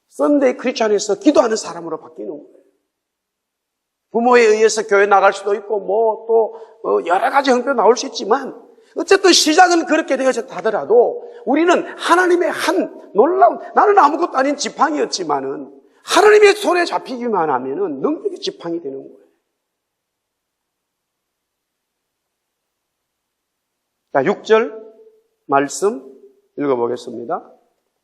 썬데이 크리스찬에서 기도하는 사람으로 바뀌는 거예요. 부모에 의해서 교회 나갈 수도 있고 또 여러 가지 형편 나올 수 있지만 어쨌든 시작은 그렇게 되어졌다 하더라도 우리는 하나님의 한 놀라운, 나는 아무것도 아닌 지팡이였지만은 하나님의 손에 잡히기만 하면은 능력의 지팡이 되는 거예요. 자, 6절 말씀 읽어보겠습니다.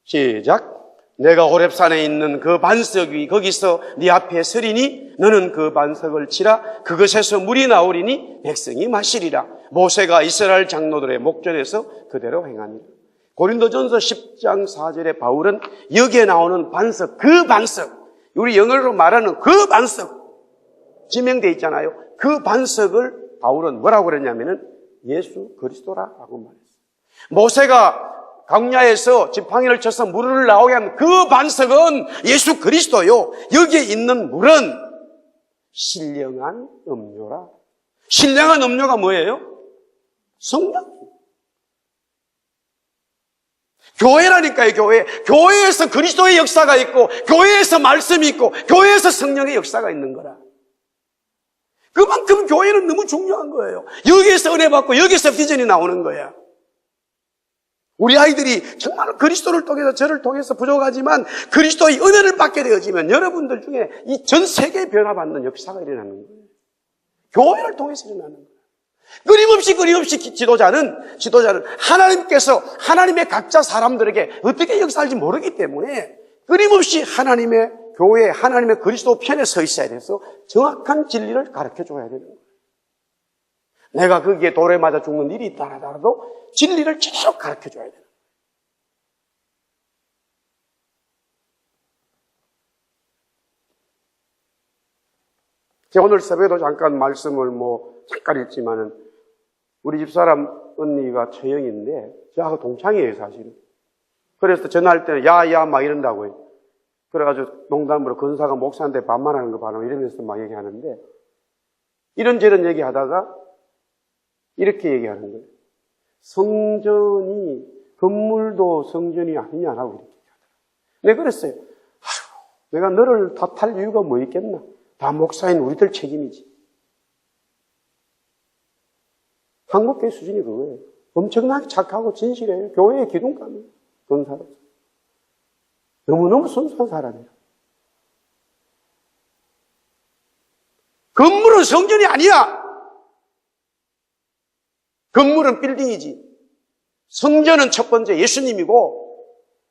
시작. 내가 호렙산에 있는 그 반석 위 거기서 네 앞에 서리니 너는 그 반석을 치라. 그것에서 물이 나오리니 백성이 마시리라. 모세가 이스라엘 장로들의 목전에서 그대로 행하니라. 고린도전서 10장 4절에 바울은 여기에 나오는 반석, 그 반석, 우리 영어로 말하는 그 반석 지명되어 있잖아요. 그 반석을 바울은 뭐라고 그랬냐면은 예수 그리스도라고 말했어요. 모세가 광야에서 지팡이를 쳐서 물을 나오게 한 그 반석은 예수 그리스도요. 여기에 있는 물은 신령한 음료라. 신령한 음료가 뭐예요? 성령. 교회라니까요, 교회. 교회에서 그리스도의 역사가 있고, 교회에서 말씀이 있고, 교회에서 성령의 역사가 있는 거라. 그만큼 교회는 너무 중요한 거예요. 여기에서 은혜 받고, 여기에서 비전이 나오는 거야. 우리 아이들이 정말 그리스도를 통해서, 저를 통해서 부족하지만, 그리스도의 은혜를 받게 되어지면, 여러분들 중에 이 전 세계에 변화받는 역사가 일어나는 거예요. 교회를 통해서 일어나는 거예요. 끊임없이 지도자는 하나님께서 하나님의 각자 사람들에게 어떻게 역사할지 모르기 때문에 끊임없이 하나님의 교회, 하나님의 그리스도 편에 서 있어야 돼서 정확한 진리를 가르쳐 줘야 되는 거예요. 내가 거기에 돌에 맞아 죽는 일이 있다 하더라도 진리를 계속 가르쳐 줘야 돼요. 제가 오늘 새벽에도 잠깐 말씀을 잠깐 읽지만은 우리 집사람 언니가 처형인데 저하고 동창이에요, 사실은. 그래서 전화할 때는 야야 막 이런다고요. 그래가지고 농담으로 근사가 목사한테 반말하는 거 봐라 이러면서 막 얘기하는데 이런저런 얘기하다가 이렇게 얘기하는 거예요. 성전이 건물도 성전이 아니냐라고 이렇게 얘기하더라고요. 내가 그랬어요. 내가 너를 탓할 이유가 뭐 있겠나? 다 목사인 우리들 책임이지. 한국교회 수준이 그거예요. 엄청나게 착하고 진실해요. 교회의 기둥감이에요. 권사로서. 너무너무 순수한 사람이에요. 건물은 성전이 아니야. 건물은 빌딩이지. 성전은 첫 번째 예수님이고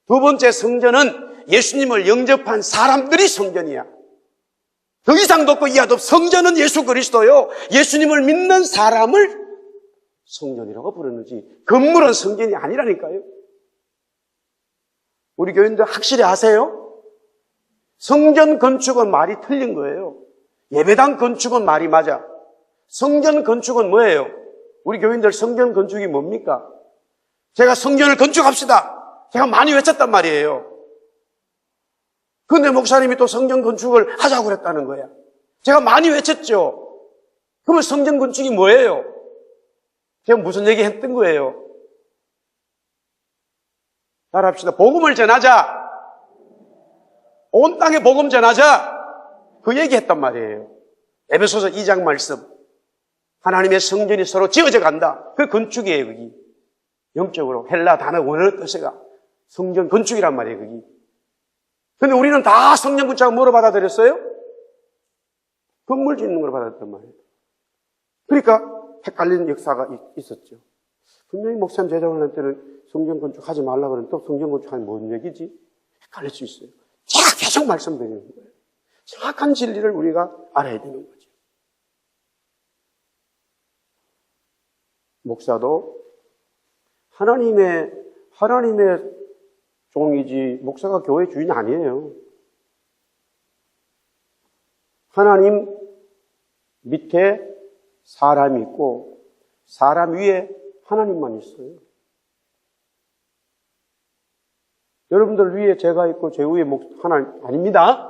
두 번째 성전은 예수님을 영접한 사람들이 성전이야. 더 이상도 없고 이하도 없고 성전은 예수 그리스도요. 예수님을 믿는 사람을 성전이라고 부르는지 건물은 성전이 아니라니까요. 우리 교인들 확실히 아세요? 성전 건축은 말이 틀린 거예요. 예배당 건축은 말이 맞아. 성전 건축은 뭐예요? 우리 교인들 성전 건축이 뭡니까? 제가 성전을 건축합시다. 제가 많이 외쳤단 말이에요. 근데 목사님이 또 성전 건축을 하자고 그랬다는 거야. 제가 많이 외쳤죠. 그러면 성전 건축이 뭐예요? 제가 무슨 얘기 했던 거예요? 따라합시다. 복음을 전하자. 온 땅에 복음 전하자. 그 얘기 했단 말이에요. 에베소서 2장 말씀. 하나님의 성전이 서로 지어져 간다. 그 건축이에요, 그게. 영적으로 헬라 단어 원어의 뜻이가 성전 건축이란 말이에요, 그게. 근데 우리는 다 성전 건축을 뭐로 받아들였어요? 건물 짓는 걸 받았단 말이에요. 그러니까 헷갈리는 역사가 있었죠. 분명히 목사님 제자분한테는 성전 건축하지 말라고 그러는데 또 성전 건축하면 뭔 얘기지? 헷갈릴 수 있어요. 제가 계속 말씀드리는 거예요. 정확한 진리를 우리가 알아야 되는 거죠. 목사도 하나님의 종이지 목사가 교회 주인이 아니에요. 하나님 밑에 사람이 있고 사람 위에 하나님만 있어요. 여러분들 위에 제가 있고 제 위에 하나님 아닙니다.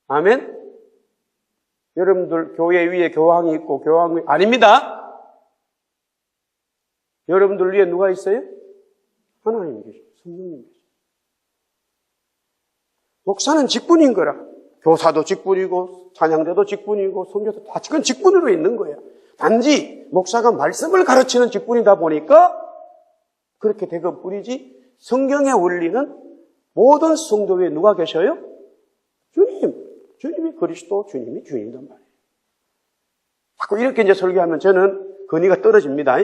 아멘? 여러분들 교회 위에 교황이 있고 교황 위에 아닙니다. 여러분들 위에 누가 있어요? 하나님이 계셔요. 성령님 계셔요. 목사는 직분인 거라. 교사도 직분이고 찬양대도 직분이고 선교도 다 그건 직분으로 있는 거야. 단지 목사가 말씀을 가르치는 직분이다 보니까 그렇게 된 것뿐이지 성경의 원리는 모든 성도 위에 누가 계셔요? 주님이 그리스도 주님이 주인이란 말이에요. 자꾸 이렇게 이제 설교하면 저는 권위가 떨어집니다.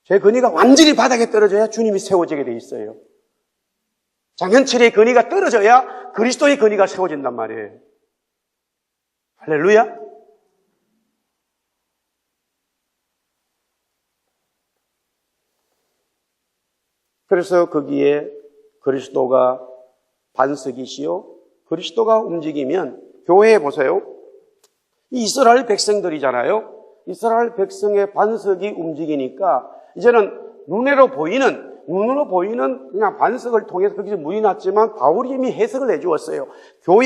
제 근위가 완전히 바닥에 떨어져야 주님이 세워지게 돼 있어요. 장현철의 근위가 떨어져야 그리스도의 근위가 세워진단 말이에요. 할렐루야. 그래서 거기에 그리스도가 반석이시요 그리스도가 움직이면 교회에 보세요. 이스라엘 백성들이잖아요. 이스라엘 백성의 반석이 움직이니까 이제는 눈으로 보이는 그냥 반석을 통해서 거기서 물이 났지만 바울이 이미 해석을 해주었어요.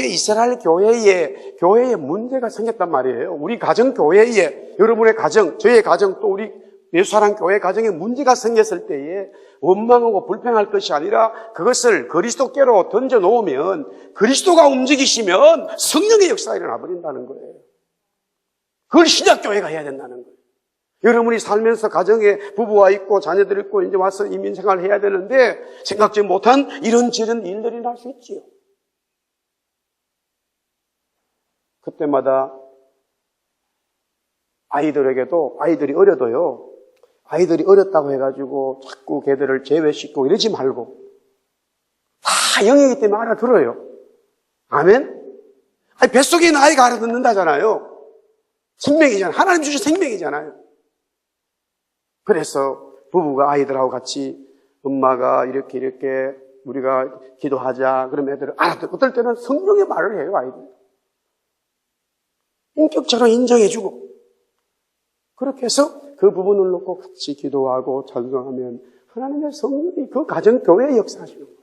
이스라엘 교회에 문제가 생겼단 말이에요. 우리 가정 교회에, 여러분의 가정, 저의 가정, 또 우리 예수사랑 교회 가정에 문제가 생겼을 때에 원망하고 불평할 것이 아니라 그것을 그리스도께로 던져놓으면 그리스도가 움직이시면 성령의 역사가 일어나 버린다는 거예요. 그걸 신약교회가 해야 된다는 거예요. 여러분이 살면서 가정에 부부와 있고 자녀들 있고 이제 와서 이민생활을 해야 되는데 생각지 못한 이런저런 일들이 날 수 있지요. 그때마다 아이들이 어려도요. 아이들이 어렸다고 해가지고 자꾸 걔들을 제외시키고 이러지 말고 다 영이기 때문에 알아들어요. 아멘? 뱃속에 있는 아이가 알아듣는다잖아요. 생명이잖아요. 하나님 주신 생명이잖아요. 그래서 부부가 아이들하고 같이 엄마가 이렇게 우리가 기도하자. 그러면 애들은 알아듣고 어떨 때는 성령의 말을 해요. 아이들. 인격적으로 인정해주고 그렇게 해서 그 부분을 놓고 같이 기도하고 찬송하면 하나님의 성령이 그 가정 교회에 역사하시는 거예요.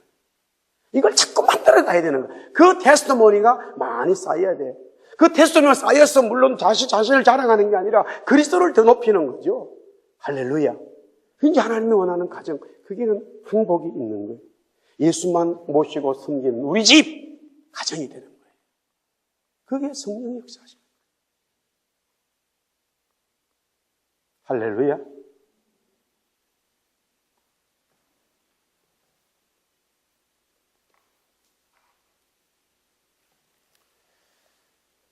이걸 자꾸 만들어 가야 되는 거예요. 그 테스트모니가 많이 쌓여야 돼요. 그 테스트모니가 쌓여서 물론 자신을 자랑하는 게 아니라 그리스도를 더 높이는 거죠. 할렐루야. 그게 하나님이 원하는 가정. 그게는 행복이 있는 거예요. 예수만 모시고 섬기는 우리 집 가정이 되는 거예요. 그게 성령의 역사죠. 할렐루야.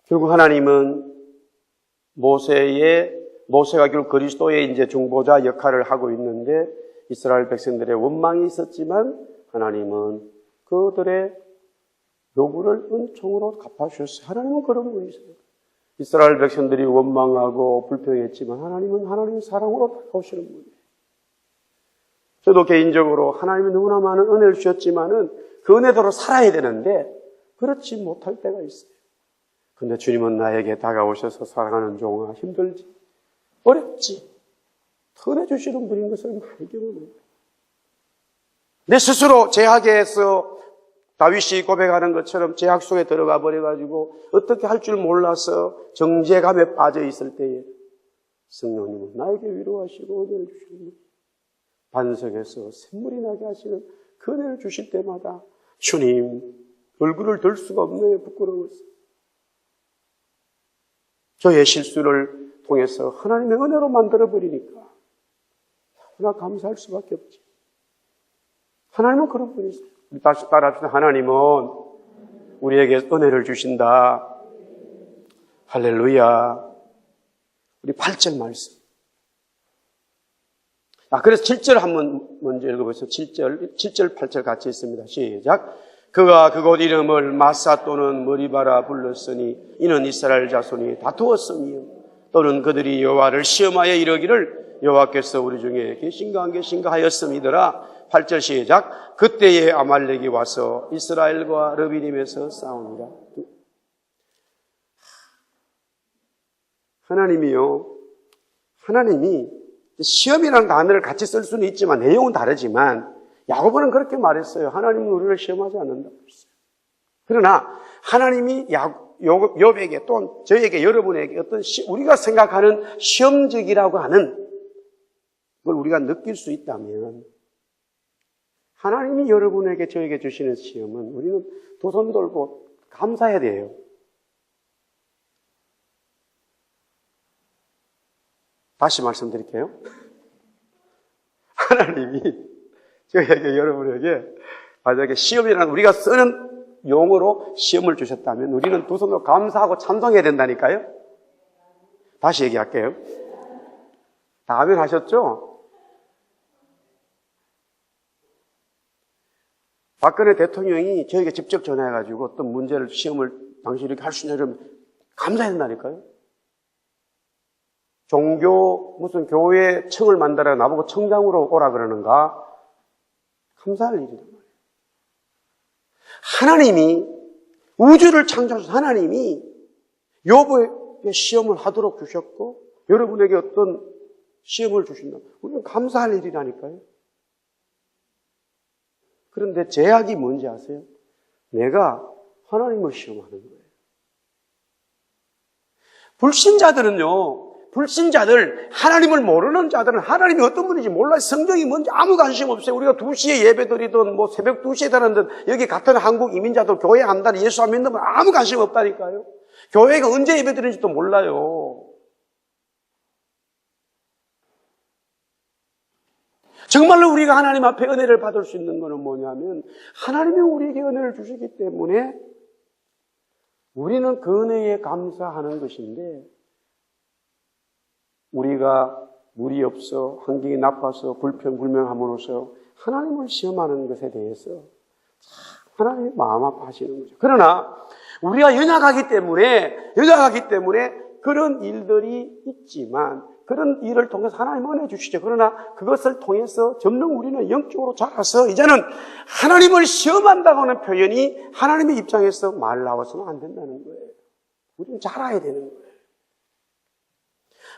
결국 하나님은 모세가 결국 그리스도의 이제 중보자 역할을 하고 있는데 이스라엘 백성들의 원망이 있었지만 하나님은 그들의 요구를 은총으로 갚아주셨어요. 하나님은 그런 분이세요. 이스라엘 백성들이 원망하고 불평했지만 하나님은 하나님의 사랑으로 다가오시는 분이에요. 저도 개인적으로 하나님이 너무나 많은 은혜를 주셨지만은 그 은혜대로 살아야 되는데 그렇지 못할 때가 있어요. 근데 주님은 나에게 다가오셔서 사랑하는 종아 힘들지, 어렵지, 은혜 주시는 분인 것을 많이 경험해요. 내 스스로 제약에서 다윗이 고백하는 것처럼 제약 속에 들어가 버려가지고 어떻게 할 줄 몰라서 정죄감에 빠져 있을 때에 성령님은 나에게 위로하시고 은혜를 주시는 거예요. 반석에서 샘물이 나게 하시는 그 은혜를 주실 때마다 주님 얼굴을 들 수가 없네요. 부끄러워서. 저의 실수를 통해서 하나님의 은혜로 만들어버리니까 너무나 감사할 수밖에 없지. 하나님은 그런 분이세요. 다시 따라합시다. 하나님은 우리에게 은혜를 주신다. 할렐루야. 우리 8절 말씀. 그래서 7절 한번 먼저 읽어보세요. 7절, 8절 같이 있습니다. 시작. 그가 그곳 이름을 마사 또는 머리바라 불렀으니 이는 이스라엘 자손이 다투었으며 또는 그들이 여호와를 시험하여 이르기를 여호와께서 우리 중에 계신가 안 계신가 하였음이더라. 8절 시작. 그때에 아말렉이 와서 이스라엘과 르비딤에서 싸우니라. 하나님이 시험이라는 단어를 같이 쓸 수는 있지만 내용은 다르지만 야고보는 그렇게 말했어요. 하나님은 우리를 시험하지 않는다고 했어요. 그러나 하나님이 욥에게 또는 저에게 여러분에게 어떤 우리가 생각하는 시험적이라고 하는 걸 우리가 느낄 수 있다면 하나님이 여러분에게 저에게 주시는 시험은 우리는 두 손 들고 감사해야 돼요. 다시 말씀드릴게요. 하나님이 저에게 여러분에게 만약에 시험이라는 우리가 쓰는 용어로 시험을 주셨다면 우리는 두 손으로 감사하고 찬송해야 된다니까요. 다시 얘기할게요. 다 아멘 하셨죠? 박근혜 대통령이 저에게 직접 전화해가지고 어떤 문제를, 시험을 당신 이렇게 할 수 있냐 이러면 감사해야 된다니까요. 무슨 교회 청을 만들어 나보고 청장으로 오라 그러는가? 감사할 일이란 말이에요. 하나님이, 우주를 창조하신 하나님이 욥에게 시험을 하도록 주셨고, 여러분에게 어떤 시험을 주신다. 우리는 감사할 일이라니까요. 그런데 제약이 뭔지 아세요? 내가 하나님을 시험하는 거예요. 불신자들, 하나님을 모르는 자들은 하나님이 어떤 분인지 몰라요. 성경이 뭔지 아무 관심 없어요. 우리가 2시에 예배 드리든 뭐 새벽 2시에 드리든 여기 같은 한국 이민자들 교회 한다는 예수 안 믿는 분 아무 관심 없다니까요. 교회가 언제 예배 드리는지도 몰라요. 정말로 우리가 하나님 앞에 은혜를 받을 수 있는 것은 뭐냐면 하나님이 우리에게 은혜를 주시기 때문에 우리는 그 은혜에 감사하는 것인데, 우리가 물이 없어 환경이 나빠서 불평불명함으로써 하나님을 시험하는 것에 대해서 하나님이 마음 아파하시는 거죠. 그러나 우리가 연약하기 때문에 그런 일들이 있지만 그런 일을 통해서 하나님 은혜 주시죠. 그러나 그것을 통해서 점점 우리는 영적으로 자라서 이제는 하나님을 시험한다고 하는 표현이 하나님의 입장에서 말 나와서는 안 된다는 거예요. 우리는 자라야 되는 거예요.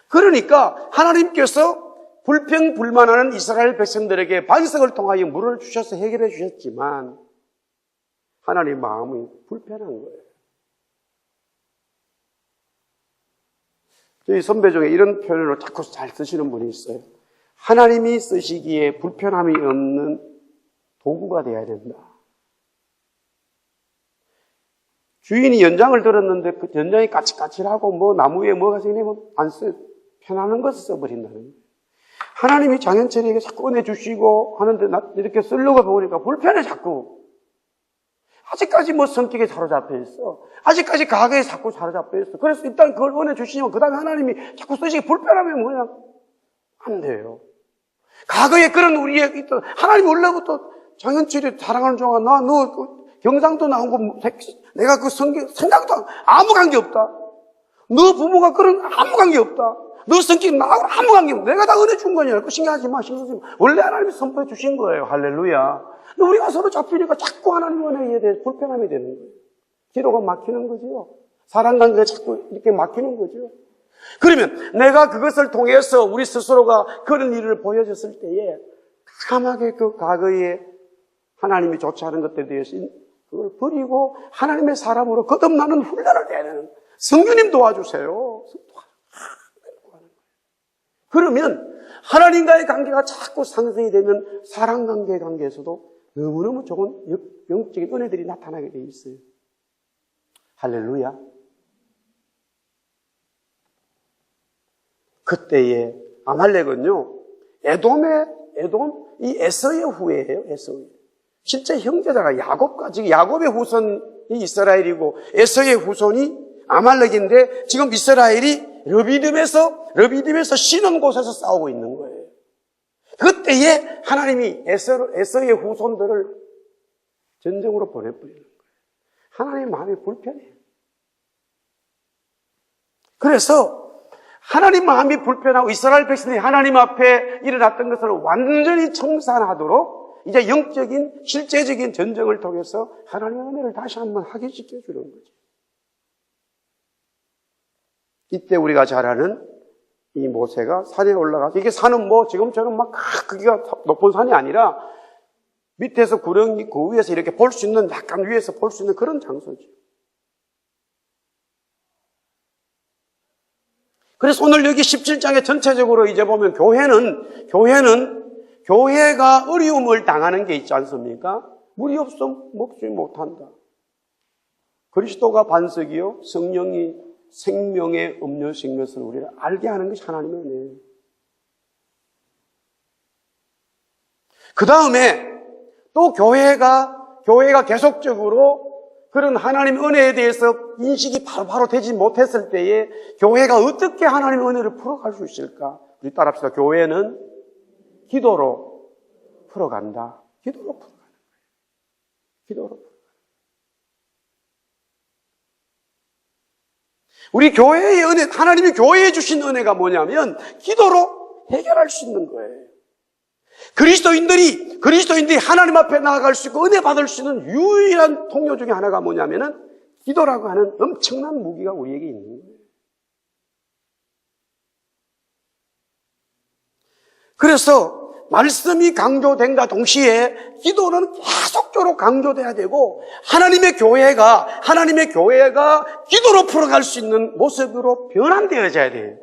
그러니까 하나님께서 불평불만하는 이스라엘 백성들에게 반석을 통하여 물을 주셔서 해결해 주셨지만 하나님 마음이 불편한 거예요. 저희 선배 중에 이런 표현을 자꾸 잘 쓰시는 분이 있어요. 하나님이 쓰시기에 불편함이 없는 도구가 되어야 된다. 주인이 연장을 들었는데 그 연장이 까칠까칠하고 뭐 나무 위에 뭐가 생기면 안 써. 편안한 것을 써버린다는 거예요. 하나님이 장현철에게 자꾸 은혜 주시고 하는데 이렇게 쓰려고 보니까 불편해 자꾸. 아직까지 뭐 성격에 사로잡혀 있어. 아직까지 가게에 자꾸 사로잡혀 있어. 그래서 일단 그걸 은혜 주시면 그 다음에 하나님이 자꾸 쓰시기 불편하면 뭐냐? 안 돼요. 과거에 그런 우리의 있던 하나님 원래부터 장현철이 사랑하는 종아 너 경상도 나온 거 내가 그 생각도 아무 관계 없다. 너 부모가 그런 아무 관계 없다. 너 성격 나하고 아무 관계 없다. 내가 다 은혜 준 거냐. 그 신경하지 마. 원래 하나님이 선포해 주신 거예요. 할렐루야. 근데 우리가 서로 잡히니까 자꾸 하나님 은혜에 대해서 불편함이 되는 거예요. 기도가 막히는 거죠. 사람 관계가 자꾸 이렇게 막히는 거죠. 그러면 내가 그것을 통해서 우리 스스로가 그런 일을 보여줬을 때에 까맣게 그 과거에 하나님이 좋지 않은 것들에 대해서 그걸 버리고 하나님의 사람으로 거듭나는 훈련을 해야 되는 성령님 도와주세요. 그러면 하나님과의 관계가 자꾸 상승이 되면 사랑관계의 관계에서도 너무너무 좋은 영적인 은혜들이 나타나게 돼 있어요. 할렐루야. 그때에 아말렉은요, 이 에서의 후예예요. 에서의. 실제 형제자가 야곱의 후손이 이스라엘이고 에서의 후손이 아말렉인데 지금 이스라엘이 러비딤에서 쉬는 곳에서 싸우고 있는 거예요. 그때에 하나님이 에서의 후손들을 전쟁으로 보내버리는 거예요. 하나님의 마음이 불편해요. 그래서 하나님 마음이 불편하고 이스라엘 백성이 하나님 앞에 일어났던 것을 완전히 청산하도록 이제 영적인 실제적인 전쟁을 통해서 하나님의 은혜를 다시 한번 확인시켜 주는 거죠. 이때 우리가 잘 아는 이 모세가 산에 올라가서 이게 산은 뭐 지금처럼 막 크기가 높은 산이 아니라 밑에서 구렁이 그 위에서 이렇게 볼 수 있는 약간 위에서 볼 수 있는 그런 장소죠. 그래서 오늘 여기 17장에 전체적으로 이제 보면 교회가 어려움을 당하는 게 있지 않습니까? 물이 없으면 먹지 못한다. 그리스도가 반석이요 성령이 생명의 음료수인 것을 우리가 알게 하는 것이 하나님의 은혜예요. 그 다음에 또 교회가 계속적으로 그런 하나님의 은혜에 대해서 인식이 바로 되지 못했을 때에 교회가 어떻게 하나님의 은혜를 풀어갈 수 있을까? 우리 따라합시다. 교회는 기도로 풀어간다. 기도로 풀어가는 거예요. 기도로. 우리 교회의 은혜, 하나님이 교회에 주신 은혜가 뭐냐면 기도로 해결할 수 있는 거예요. 그리스도인들이 하나님 앞에 나아갈 수 있고 은혜 받을 수 있는 유일한 통로 중에 하나가 뭐냐면은 기도라고 하는 엄청난 무기가 우리에게 있는 거예요. 그래서 말씀이 강조된과 동시에 기도는 계속적으로 강조돼야 되고 하나님의 교회가 기도로 풀어갈 수 있는 모습으로 변환되어져야 돼요.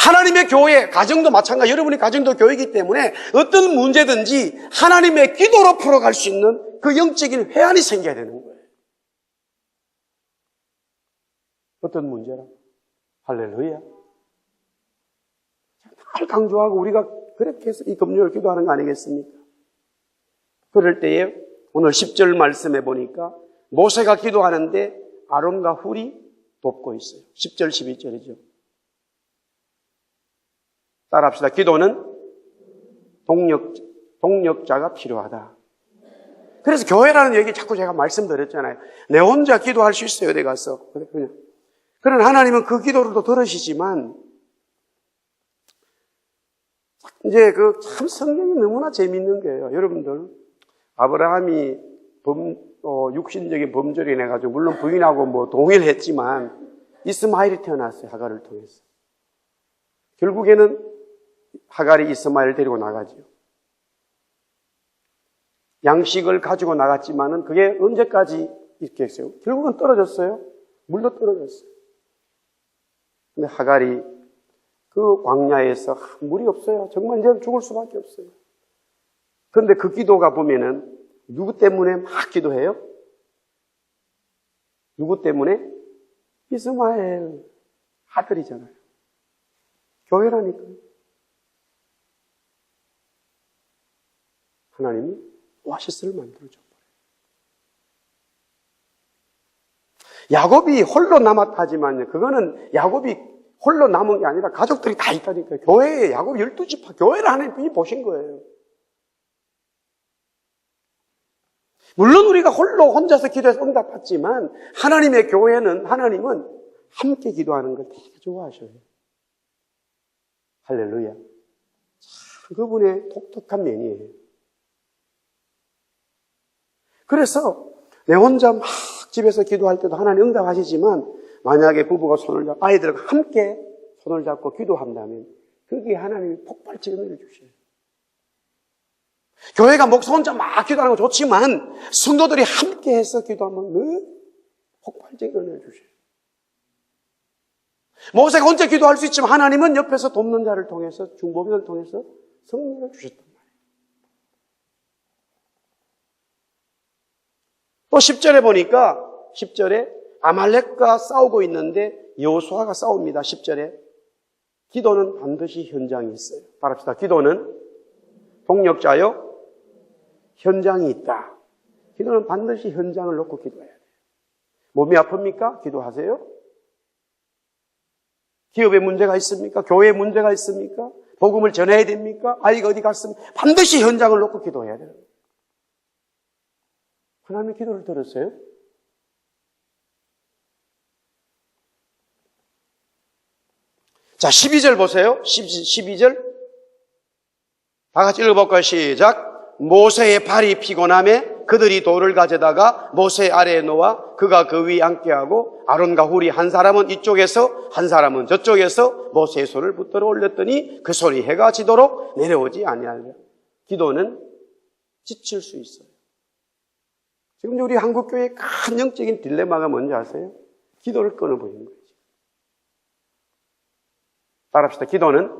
하나님의 교회, 가정도 마찬가지, 여러분이 가정도 교회이기 때문에 어떤 문제든지 하나님의 기도로 풀어갈 수 있는 그 영적인 회안이 생겨야 되는 거예요. 어떤 문제라? 할렐루야. 잘 강조하고 우리가 그렇게 해서 이 금요일 기도하는 거 아니겠습니까? 그럴 때에 오늘 10절 말씀해 보니까 모세가 기도하는데 아론과 훌이 돕고 있어요. 10절 12절이죠. 따라합시다. 기도는 동력자가 필요하다. 그래서 교회라는 얘기 자꾸 제가 말씀드렸잖아요. 내 혼자 기도할 수 있어요. 어디 가서. 그러나 하나님은 그 기도를 또 들으시지만 이제 참 성경이 너무나 재미있는 거예요. 여러분들 아브라함이 육신적인 범죄를 인해가지고 물론 부인하고 동일했지만 이스마엘이 태어났어요. 하갈을 통해서. 결국에는 하갈이 이스마엘을 데리고 나가죠. 양식을 가지고 나갔지만은 그게 언제까지 있겠어요? 결국은 떨어졌어요. 물도 떨어졌어요. 근데 하갈이 그 광야에서 물이 없어요. 정말 이제 죽을 수밖에 없어요. 그런데 그 기도가 보면은 누구 때문에 막 기도해요? 누구 때문에? 이스마엘 아들이잖아요. 교회라니까. 하나님이 오아시스를 만들어줘 버려요. 야곱이 홀로 남았다 하지만요. 그거는 야곱이 홀로 남은 게 아니라 가족들이 다 있다니까요. 교회에 야곱 12지파 교회를 하나님이 보신 거예요. 물론 우리가 혼자서 기도해서 응답받지만 하나님의 교회는 하나님은 함께 기도하는 걸 되게 좋아하셔요. 할렐루야. 참 그분의 독특한 면이에요. 그래서 내 혼자 막 집에서 기도할 때도 하나님 응답하시지만 만약에 부부가 손을 잡고 아이들과 함께 손을 잡고 기도한다면 거기에 하나님이 폭발적인 은혜를 주셔요. 교회가 목사 혼자 막 기도하는 건 좋지만 성도들이 함께 해서 기도하면 늘 폭발적인 은혜를 주셔요. 모세가 혼자 기도할 수 있지만 하나님은 옆에서 돕는 자를 통해서 중보자를 통해서 성령을 주셨단 말이에요. 또 10절에 보니까 10절에 아말렉과 싸우고 있는데 여호수아가 싸웁니다. 10절에 기도는 반드시 현장이 있어요. 따라합시다. 기도는 동력자요 현장이 있다. 기도는 반드시 현장을 놓고 기도해야 돼요. 몸이 아픕니까? 기도하세요. 기업에 문제가 있습니까? 교회에 문제가 있습니까? 복음을 전해야 됩니까? 아이가 어디 갔습니까? 반드시 현장을 놓고 기도해야 돼요. 하나님의 기도를 들었어요? 자, 12절 보세요. 12절. 다 같이 읽어볼까요? 시작. 모세의 발이 피곤함에 그들이 돌을 가져다가 모세 아래에 놓아 그가 그 위에 앉게 하고 아론과 훌이 한 사람은 이쪽에서 한 사람은 저쪽에서 모세의 손을 붙들어 올렸더니 그 손이 해가 지도록 내려오지 아니하리라. 기도는 지칠 수 있어요. 지금 우리 한국교회의 큰 영적인 딜레마가 뭔지 아세요? 기도를 끊어버리는 거죠. 따라합시다. 기도는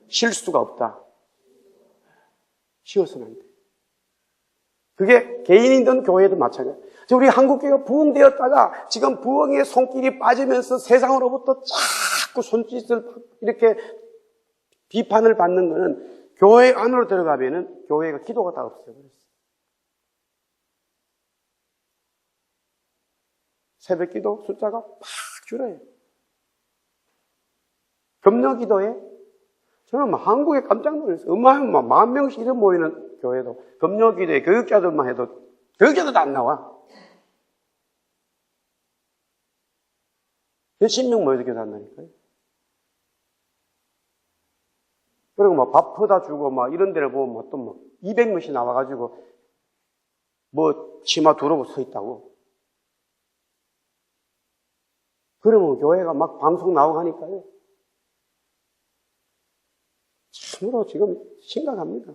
쉴 수가 없다. 쉬어서는 안 돼. 그게 개인이든 교회든 마찬가지예요. 우리 한국교회가 부흥되었다가 지금 부흥의 손길이 빠지면서 세상으로부터 자꾸 손짓을 이렇게 비판을 받는 거는 교회 안으로 들어가면은 교회가 기도가 다 없어요. 새벽 기도 숫자가 팍 줄어요. 금요 기도에 저는 막 한국에 깜짝 놀랐어요. 엄마는 막 10,000명씩 이런 모이는 교회도, 금요기도에 교육자들만 해도, 교육자들도 안 나와. 몇십 명 모여서 교단다니까요. 그리고 막 밥 퍼다 주고 막 이런 데를 보면 또 막 200명씩 나와가지고 뭐 치마 두르고 서 있다고. 그러면 교회가 막 방송 나오고 하니까요. 참으로 지금 심각합니다.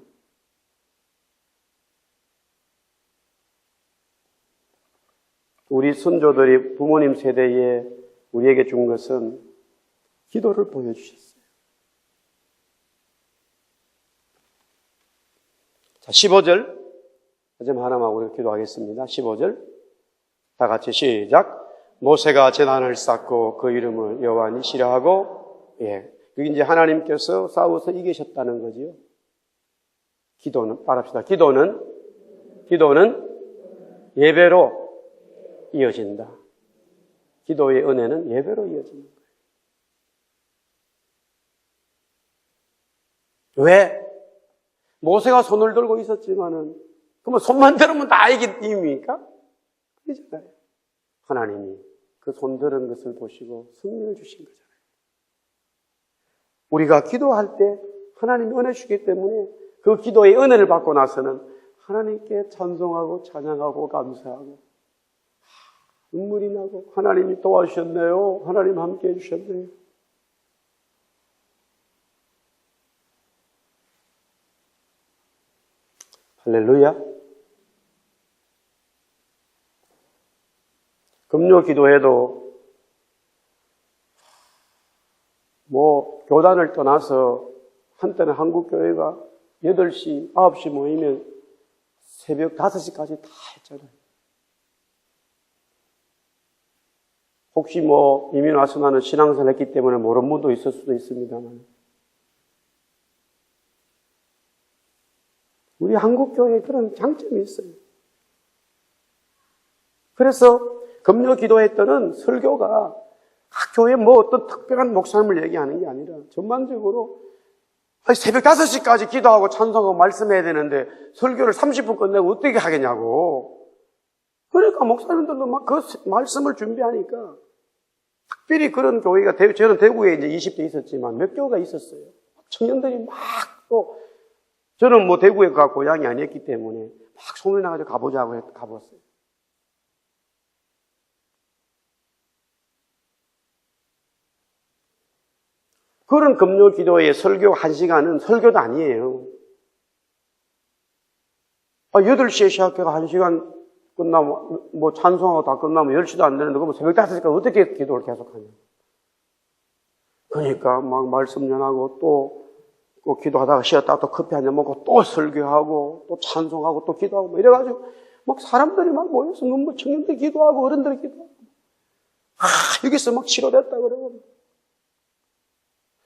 우리 선조들이 부모님 세대에 우리에게 준 것은 기도를 보여주셨어요. 자, 15절. 마지막 하나만 우리가 기도하겠습니다. 15절. 다 같이 시작. 모세가 제단을 쌓고 그 이름을 여호와 니시라 하고, 예. 여기 이제 하나님께서 싸워서 이기셨다는 거지요. 기도는, 말합시다. 기도는 예배로 이어진다. 기도의 은혜는 예배로 이어지는 거예요. 왜? 모세가 손을 들고 있었지만은, 그러면 손만 들으면 다 이깁니까? 아니잖아요. 하나님이 그 손 들은 것을 보시고 승리를 주신 거잖아요. 우리가 기도할 때 하나님이 은혜 주기 때문에 그 기도의 은혜를 받고 나서는 하나님께 찬송하고 찬양하고 감사하고 눈물이 나고 하나님이 도와주셨네요. 하나님 함께 해주셨네요. 할렐루야. 금요 기도회도 뭐 교단을 떠나서 한때는 한국교회가 8시, 9시 모이면 새벽 5시까지 다 했잖아요. 혹시 뭐 이민 와서나는 신앙생활 했기 때문에 모르는 분도 있을 수도 있습니다만 우리 한국교회에 그런 장점이 있어요. 그래서 금요 기도회 때는 설교가 각 교회에 뭐 어떤 특별한 목사님을 얘기하는 게 아니라 전반적으로 새벽 5시까지 기도하고 찬송하고 말씀해야 되는데 설교를 30분 끝내고 어떻게 하겠냐고. 그러니까 목사님들도 막 그 말씀을 준비하니까 특별히 그런 교회가 저는 대구에 이제 20대 있었지만 몇 교회가 있었어요. 청년들이 막 또 저는 뭐 대구에 고향이 아니었기 때문에 막 소문이 나가지고 가보자고 해서 가봤어요. 그런 금요 기도의 설교 1시간은 설교도 아니에요. 8시에 시작해가 1시간 끝나면, 뭐 찬송하고 다 끝나면 10시도 안 되는데, 그럼 새벽 5시까지 어떻게 기도를 계속하냐. 그러니까 막 말씀 전하고 또 기도하다가 쉬었다가 또 커피 한잔 먹고 또 설교하고 또 찬송하고 또 기도하고 뭐 이래가지고 막 사람들이 막 모여서 뭐 청년들 기도하고 어른들 기도하고. 여기서 막 치료됐다 그러고.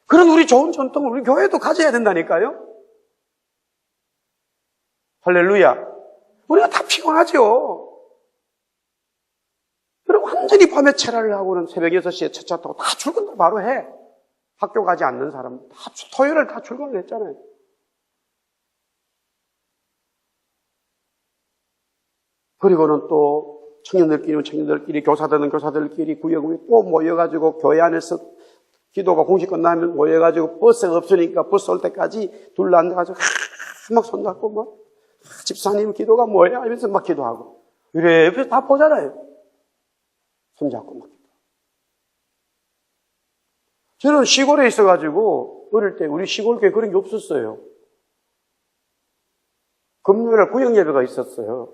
그런 우리 좋은 전통을 우리 교회도 가져야 된다니까요. 할렐루야. 우리가 다 피곤하죠. 그리고 완전히 밤에 체라를 하고는 새벽 6시에 첫 차 타고 다 출근도 바로 해. 학교 가지 않는 사람 다 토요일을 다 출근을 했잖아요. 그리고는 또 청년들끼리 교사들끼리 구역구역 또 모여가지고 교회 안에서 기도가 공식 끝나면 모여가지고 버스가 없으니까 버스 올 때까지 둘러앉아가지고 막 손잡고 막 집사님 기도가 뭐야? 이러면서 막 기도하고 이래 옆에서 다 보잖아요. 손잡고 막 기도. 저는 시골에 있어가지고 어릴 때 우리 시골교회 그런 게 없었어요. 금요일날 구역 예배가 있었어요.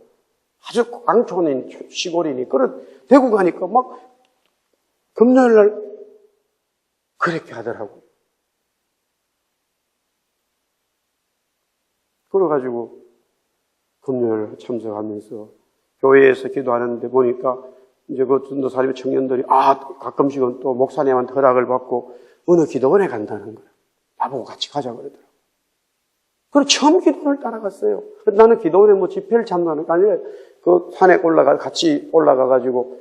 아주 깡촌인 시골이니 그런 대구 가니까 막 금요일날 그렇게 하더라고요. 그래가지고 금요일 참석하면서 교회에서 기도하는데 보니까 이제 그 전도사님 청년들이 가끔씩은 또 목사님한테 허락을 받고 어느 기도원에 간다는 거예요. 나보고 같이 가자 그러더라고요. 그래서 처음 기도원을 따라갔어요. 나는 기도원에 뭐 집회를 참석하는 게 아니라 그 산에 같이 올라가가지고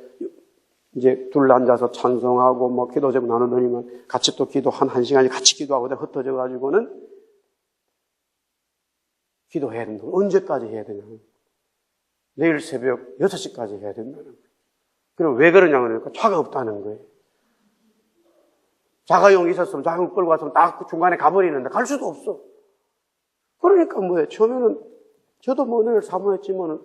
이제 둘러 앉아서 찬송하고 뭐 기도 제목 나누더니만 같이 또 기도 한 시간이 같이 기도하고 흩어져 가지고는 기도해야 된다. 언제까지 해야 되냐. 내일 새벽 6시까지 해야 된다는 거예요. 그럼 왜 그러냐 그러니까 차가 없다는 거예요. 자가용이 있었으면 자가용 끌고 갔으면 딱 중간에 가버리는데 갈 수도 없어. 그러니까 뭐예요. 처음에는 저도 뭐 늘 사모했지만은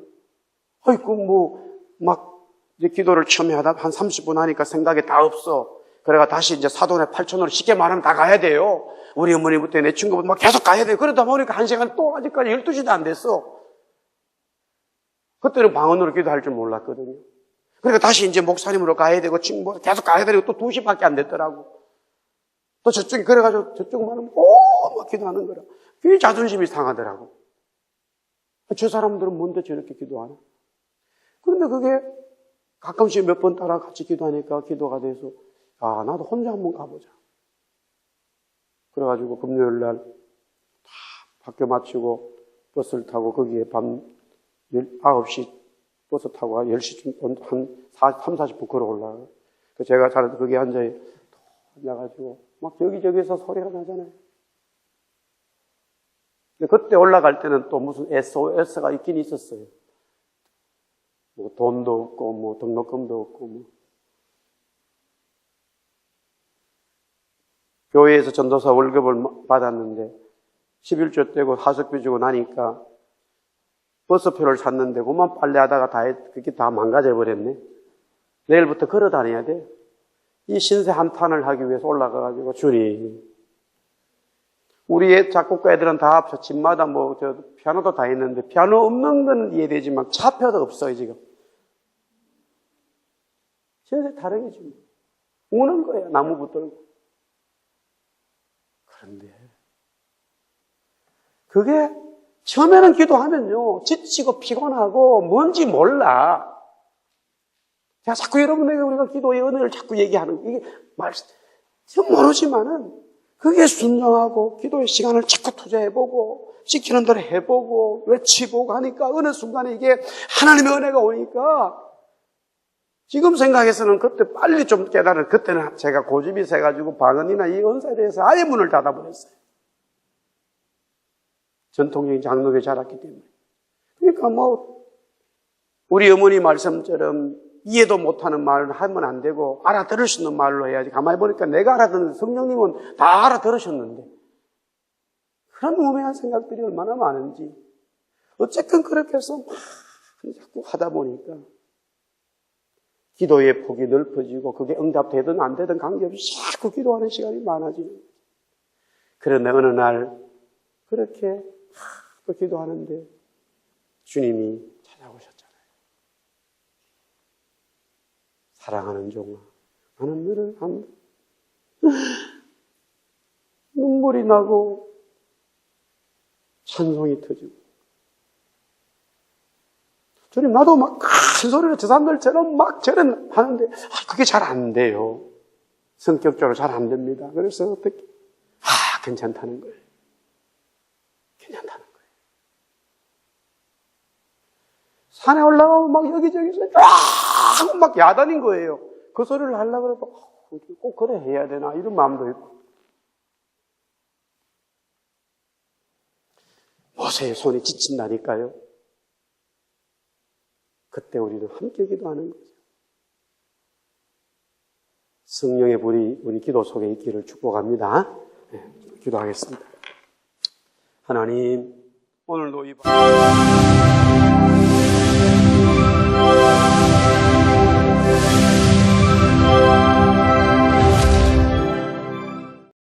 아이고 막 이제 기도를 처음에 하다 한 30분 하니까 생각이 다 없어. 그래가 다시 이제 사돈의 8천으로 쉽게 말하면 다 가야 돼요. 우리 어머니부터 내 친구부터 막 계속 가야 돼요. 그러다 보니까 1시간 또 아직까지 12시도 안 됐어. 그때는 방언으로 기도할 줄 몰랐거든요. 그러니까 다시 이제 목사님으로 가야 되고 친구 계속 가야 되고 또 2시밖에 안 됐더라고. 또 저쪽이 그래가지고 저쪽 말하면 막 기도하는 거라. 그게 자존심이 상하더라고. 저 사람들은 뭔데 저렇게 기도하나? 그런데 그게 가끔씩 몇 번 따라 같이 기도하니까 기도가 돼서 나도 혼자 한번 가보자. 그래가지고 금요일 날 다 학교 마치고 버스를 타고 거기에 밤 9시 버스 타고 10시쯤 한 30-40분 걸어 올라가요. 제가 잘 거기 앉아가지고 막 여기저기서 소리가 나잖아요. 근데 그때 올라갈 때는 또 무슨 SOS가 있긴 있었어요. 뭐 돈도 없고 뭐 등록금도 없고 뭐. 교회에서 전도사 월급을 받았는데 11조 떼고 하숙비 주고 나니까 버스표를 샀는데 그만 빨래하다가 그게 다 망가져버렸네. 내일부터 걸어 다녀야 돼. 이 신세 한탄을 하기 위해서 올라가가지고 주님, 우리 작곡가 애들은 다 집마다 피아노도 다 있는데 피아노 없는 건 이해되지만 차표도 없어요 지금. 전혀 다르겠지 뭐. 우는 거야 나무 붙들고. 그런데 그게 처음에는 기도하면요 지치고 피곤하고 뭔지 몰라. 제가 자꾸 여러분에게 우리가 기도의 은혜를 자꾸 얘기하는 이게 전 모르지만은 그게 순종하고 기도의 시간을 자꾸 투자해보고 시키는 대로 해보고 외치보고 하니까 어느 순간에 이게 하나님의 은혜가 오니까 지금 생각해서는 그때 빨리 좀 깨달은 그때는 제가 고집이 세가지고 방언이나 이 은사에 대해서 아예 문을 닫아버렸어요. 전통적인 장로교에 자랐기 때문에. 그러니까 우리 어머니 말씀처럼 이해도 못하는 말을 하면 안 되고 알아들을 수 있는 말로 해야지. 가만히 보니까 내가 알아듣는 성령님은 다 알아들으셨는데 그런 우매한 생각들이 얼마나 많은지 어쨌든 그렇게 해서 막 자꾸 하다 보니까 기도의 폭이 넓어지고 그게 응답되든 안 되든 관계없이 자꾸 기도하는 시간이 많아지는 거예요. 그런데 어느 날 그렇게 또 기도하는데 주님이 찾아오셨잖아요. 사랑하는 종아, 나는 너를 안다. 눈물이 나고 찬송이 터지고 주님 나도 막 큰 소리로 저 사람들처럼 막 저런 하는데 그게 잘 안 돼요. 성격적으로 잘 안 됩니다. 그래서 어떻게 괜찮다는 거예요. 괜찮다는 거예요. 산에 올라가면 막 여기저기서 막 야단인 거예요. 그 소리를 하려고 해도 꼭 그래 해야 되나 이런 마음도 있고. 모세의 손이 지친다니까요. 그때 우리는 함께 기도하는 거죠. 성령의 불이 우리 기도 속에 있기를 축복합니다. 네, 기도하겠습니다. 하나님, 오늘도 이